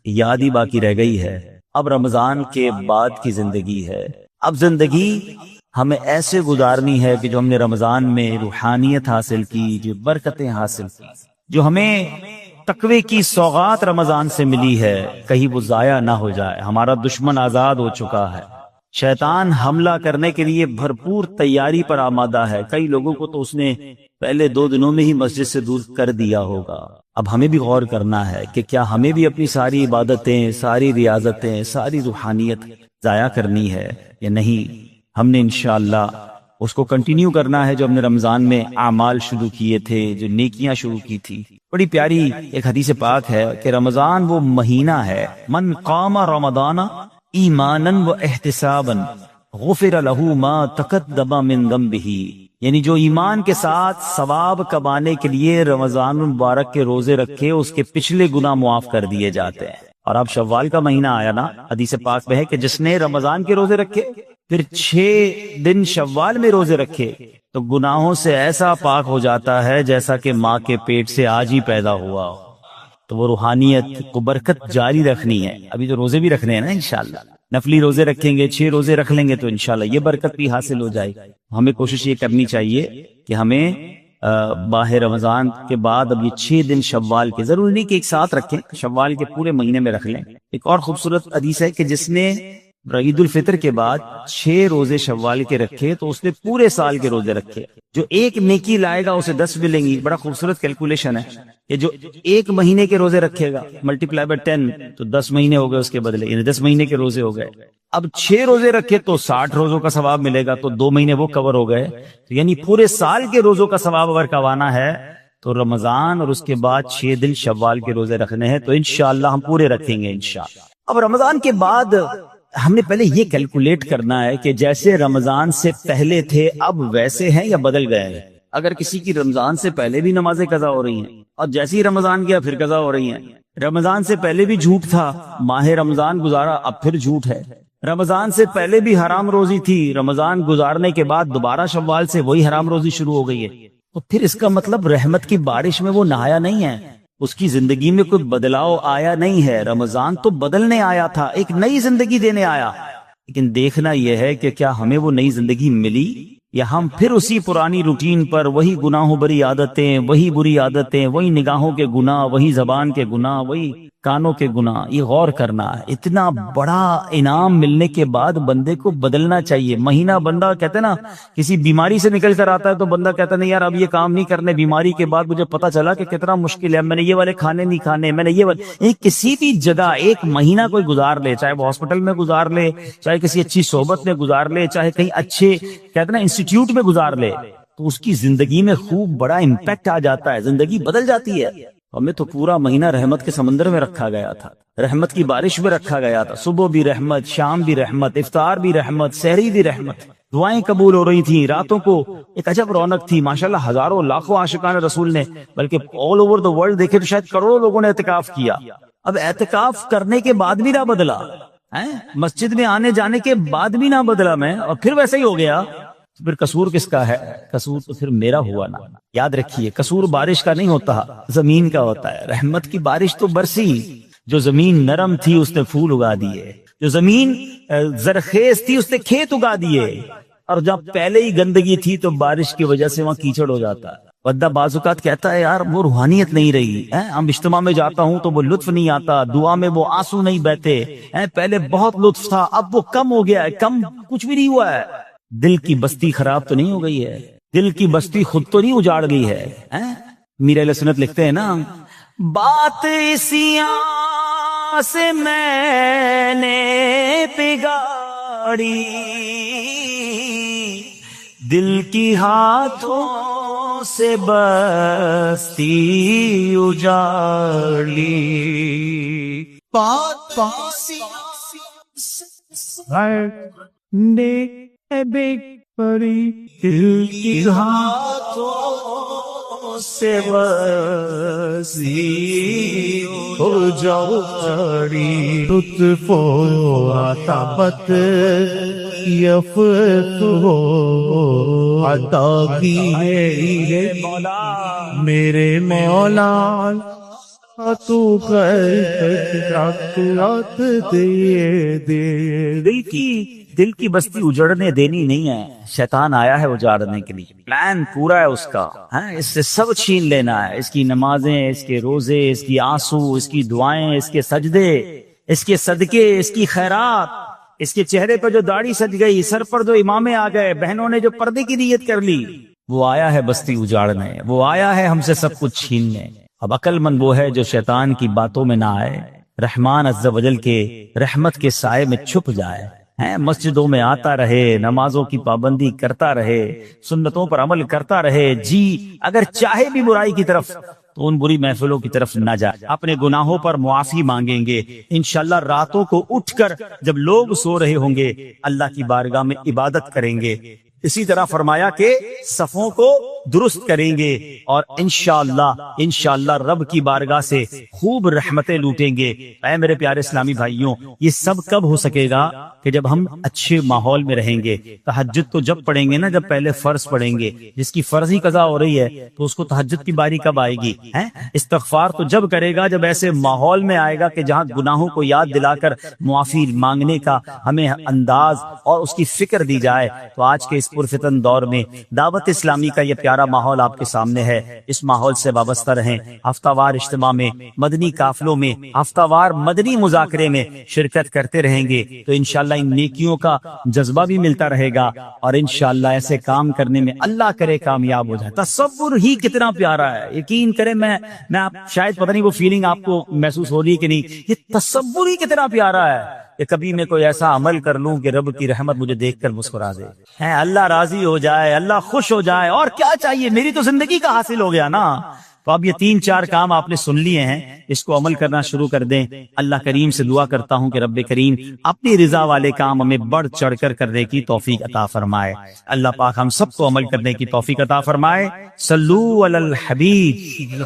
یاد ہی باقی رہ گئی ہے. اب رمضان کے بعد کی زندگی ہے. اب زندگی ہمیں ایسے گزارنی ہے کہ جو ہم نے رمضان میں روحانیت حاصل کی، جو برکتیں حاصل کی، جو ہمیں تقوی کی سوغات رمضان سے ملی ہے، کہیں وہ ضائع نہ ہو جائے. ہمارا دشمن آزاد ہو چکا ہے، شیطان حملہ کرنے کے لیے بھرپور تیاری پر آمادہ ہے. کئی لوگوں کو تو اس نے پہلے 2 دنوں میں ہی مسجد سے دور کر دیا ہوگا. اب ہمیں بھی غور کرنا ہے کہ کیا ہمیں بھی اپنی ساری عبادتیں، ساری ریاضتیں، ساری روحانیت ضائع کرنی ہے یا نہیں. ہم نے انشاءاللہ اس کو کنٹینیو کرنا ہے جو ہم نے رمضان میں اعمال شروع کیے تھے، جو نیکیاں شروع کی تھی. بڑی پیاری ایک حدیث پاک ہے کہ رمضان وہ مہینہ ہے، من قام رمضان ایمانا و احتسابا غفر له ما تقدم من ذنبه. یعنی جو ایمان کے ساتھ ثواب کمانے کے لیے رمضان المبارک کے روزے رکھے اس کے پچھلے گناہ معاف کر دیے جاتے ہیں. اور اب شوال کا مہینہ آیا نا، حدیث پاک میں ہے کہ جس نے رمضان کے روزے رکھے پھر 6 دن شوال میں روزے رکھے تو گناہوں سے ایسا پاک ہو جاتا ہے جیسا کہ ماں کے پیٹ سے آج ہی پیدا ہوا ہو. تو وہ روحانیت کو برکت جاری رکھنی ہے. ابھی تو روزے بھی رکھنے ہیں نا انشاءاللہ. نفلی روزے رکھیں گے، 6 روزے رکھ لیں گے تو انشاءاللہ یہ برکت بھی حاصل ہو جائے گی۔ ہمیں کوشش یہ کرنی چاہیے کہ ہمیں ماہ رمضان کے بعد اب یہ 6 دن شوال کے، ضروری نہیں کہ ایک ساتھ رکھیں، شوال کے پورے مہینے میں رکھ لیں۔ ایک اور خوبصورت حدیث ہے کہ جس نے عید الفطر کے بعد 6 روزے شوال کے رکھے تو اس نے پورے سال کے روزے رکھے، جو ایک نیکی لائے گا اسے 10 ملیں گی۔ بڑا خوبصورت کیلکولیشن ہے کہ جو ایک مہینے کے روزے رکھے گا ملٹیپلائی بائی 10 تو 10 مہینے ہو گئے اس کے بدلے، یعنی 10 مہینے کے روزے ہو گئے۔ اب 6 روزے رکھے تو 60 روزوں کا ثواب ملے گا، تو 2 مہینے وہ کور ہو گئے، تو یعنی پورے سال کے روزوں کا ثواب اگر کمانا ہے تو رمضان اور اس کے بعد 6 دن شوال کے روزے رکھنے ہیں، تو انشاءاللہ ہم پورے رکھیں گے انشاءاللہ۔ اب رمضان کے بعد ہم نے پہلے یہ کیلکولیٹ کرنا ہے کہ جیسے رمضان سے پہلے تھے اب ویسے ہیں یا بدل گئے ہیں۔ اگر کسی کی رمضان سے پہلے بھی نمازیں قضا ہو رہی ہیں اور جیسے ہی رمضان گیا پھر قضا ہو رہی ہیں، رمضان سے پہلے بھی جھوٹ تھا، ماہ رمضان گزارا اب پھر جھوٹ ہے، رمضان سے پہلے بھی حرام روزی تھی، رمضان گزارنے کے بعد دوبارہ شوال سے وہی حرام روزی شروع ہو گئی ہے، تو پھر اس کا مطلب رحمت کی بارش میں وہ نہایا نہیں ہے، اس کی زندگی میں کوئی بدلاؤ آیا نہیں ہے۔ رمضان تو بدلنے آیا تھا، ایک نئی زندگی دینے آیا، لیکن دیکھنا یہ ہے کہ کیا ہمیں وہ نئی زندگی ملی یا ہم پھر اسی پرانی روٹین پر، وہی گناہوں بری عادتیں، وہی بری عادتیں، وہی نگاہوں کے گناہ، وہی زبان کے گناہ، وہی کانوں کے گناہ۔ یہ غور کرنا ہے، اتنا بڑا انعام ملنے کے بعد بندے کو بدلنا چاہیے۔ مہینہ بندہ کہتے ہیں نا کسی بیماری سے نکل کر آتا ہے تو بندہ کہتا نہیں یار اب یہ کام نہیں کرنے، بیماری کے بعد مجھے پتا چلا کہ کتنا مشکل ہے، میں نے یہ والے کھانے نہیں کھانے، میں نے یہ والے، کسی بھی جگہ ایک مہینہ کوئی گزار لے، چاہے وہ ہاسپٹل میں گزار لے، چاہے کسی اچھی صحبت میں گزار لے، چاہے کہیں اچھے کہتے ہیں نا انسٹیٹیوٹ میں گزار لے، تو اس کی زندگی میں خوب بڑا امپیکٹ آ جاتا ہے، زندگی بدل جاتی ہے۔ ہمیں تو پورا مہینہ رحمت کے سمندر میں رکھا گیا تھا، رحمت کی بارش میں رکھا گیا تھا، صبح بھی رحمت، شام بھی رحمت، افطار بھی رحمت، سحری بھی رحمت، دعائیں قبول ہو رہی تھیں، راتوں کو ایک عجب رونق تھی، ماشاءاللہ ہزاروں لاکھوں عاشقان رسول نے، بلکہ آل اوور دا ورلڈ دیکھے تو شاید کروڑوں لوگوں نے اعتکاف کیا۔ اب اعتکاف کرنے کے بعد بھی نہ بدلا، مسجد میں آنے جانے کے بعد بھی نہ بدلا میں، اور پھر ویسے ہی ہو گیا، پھر قصور کس کا ہے؟ قصور تو پھر میرا ہوا نا۔ یاد رکھیے قصور بارش کا نہیں ہوتا، زمین کا ہوتا ہے۔ رحمت کی بارش تو برسی، جو زمین نرم تھی اس نے پھول اگا دیے، جو زمین زرخیز تھی اس نے کھیت اگا دیے، اور جب پہلے ہی گندگی تھی تو بارش کی وجہ سے وہاں کیچڑ ہو جاتا ہے۔ بندہ بعض اوقات کہتا ہے یار وہ روحانیت نہیں رہی، ہم اجتماع میں جاتا ہوں تو وہ لطف نہیں آتا، دعا میں وہ آنسو نہیں بہتے، پہلے بہت لطف تھا اب وہ کم ہو گیا ہے، کم کچھ بھی نہیں ہوا ہے۔ دل کی بستی خراب تو نہیں ہو گئی ہے، دل کی بستی خود تو نہیں اجاڑ گئی ہے۔ میرے اہل سنت لکھتے ہیں نا، بات اسیاں سے میں نے بگاڑی، دل کی ہاتھوں سے بستی اجاڑی، بات پری دل کی ہاتھوں سے بستی اجاڑی، لطف و عطابت یفت و عطا کی میرے مولا، تو رات دے دل کی بستی اجڑنے دینی نہیں ہے، شیطان آیا ہے اجاڑنے کے لیے، پلان پورا ہے اس کا، اس سے سب چھین لینا ہے، اس کی نمازیں، اس کے روزے، اس کی آنسو، اس کی دعائیں، اس کے سجدے، اس کے صدقے، اس کی خیرات، اس کے چہرے پر جو داڑھی سج گئی، سر پر جو امامے آ گئے، بہنوں نے جو پردے کی نیت کر لی، وہ آیا ہے بستی اجاڑنے، وہ آیا ہے ہم سے سب کچھ چھیننے۔ اب عقل مند وہ ہے جو شیطان کی باتوں میں نہ آئے، رحمان عز و جل کے رحمت کے سائے میں چھپ جائے، مسجدوں میں آتا رہے، نمازوں کی پابندی کرتا رہے، سنتوں پر عمل کرتا رہے، جی اگر چاہے بھی برائی کی طرف تو ان بری محفلوں کی طرف نہ جائے، اپنے گناہوں پر معافی مانگیں گے انشاءاللہ، راتوں کو اٹھ کر جب لوگ سو رہے ہوں گے اللہ کی بارگاہ میں عبادت کریں گے، اسی طرح فرمایا کہ صفوں کو درست کریں گے اور انشاءاللہ رب کی بارگاہ سے خوب رحمتیں لوٹیں گے۔ اے میرے پیارے اسلامی بھائیوں، یہ سب کب ہو سکے گا؟ کہ جب ہم اچھے ماحول میں رہیں گے۔ تہجد تو جب پڑھیں گے نا، جب پہلے فرض پڑھیں گے۔ جس کی فرض ہی قضا ہو رہی ہے تو اس کو تہجد کی باری کب آئے گی؟ استغفار تو جب کرے گا جب ایسے ماحول میں آئے گا کہ جہاں گناہوں کو یاد دلا کر معافی مانگنے کا ہمیں انداز اور اس کی فکر دی جائے۔ تو آج کے اس پرفتن دور میں دعوت اسلامی کا یہ پیارا ماحول آپ کے سامنے ہے، اس ماحول سے وابستہ رہیں۔ ہفتہ وار اجتماع میں، مدنی قافلوں میں، ہفتہ وار مدنی مذاکرے میں شرکت کرتے رہیں گے تو انشاءاللہ ان نیکیوں کا جذبہ بھی ملتا رہے گا، اور انشاءاللہ ایسے کام کرنے میں اللہ کرے کامیاب ہو جائے۔ تصور ہی کتنا پیارا ہے، یقین کریں، میں آپ شاید پتہ نہیں وہ فیلنگ آپ کو محسوس ہو رہی ہے کہ نہیں، یہ تصور ہی کتنا پیارا ہے کہ کبھی میں کوئی ایسا عمل کر لوں کہ رب کی رحمت مجھے دیکھ کر مسکرا دے، اللہ راضی ہو جائے، اللہ خوش ہو جائے، اور کیا چاہیے؟ میری تو زندگی کا حاصل ہو گیا نا۔ تو اب یہ 3-4 کام آپ نے سن لیے ہیں، اس کو عمل کرنا شروع کر دیں۔ اللہ کریم سے دعا کرتا ہوں کہ رب کریم اپنی رضا والے کام ہمیں بڑھ چڑھ کر کرنے کی توفیق عطا فرمائے۔ اللہ پاک ہم سب کو عمل کرنے کی توفیق عطا فرمائے۔ صلو علی الحبیب۔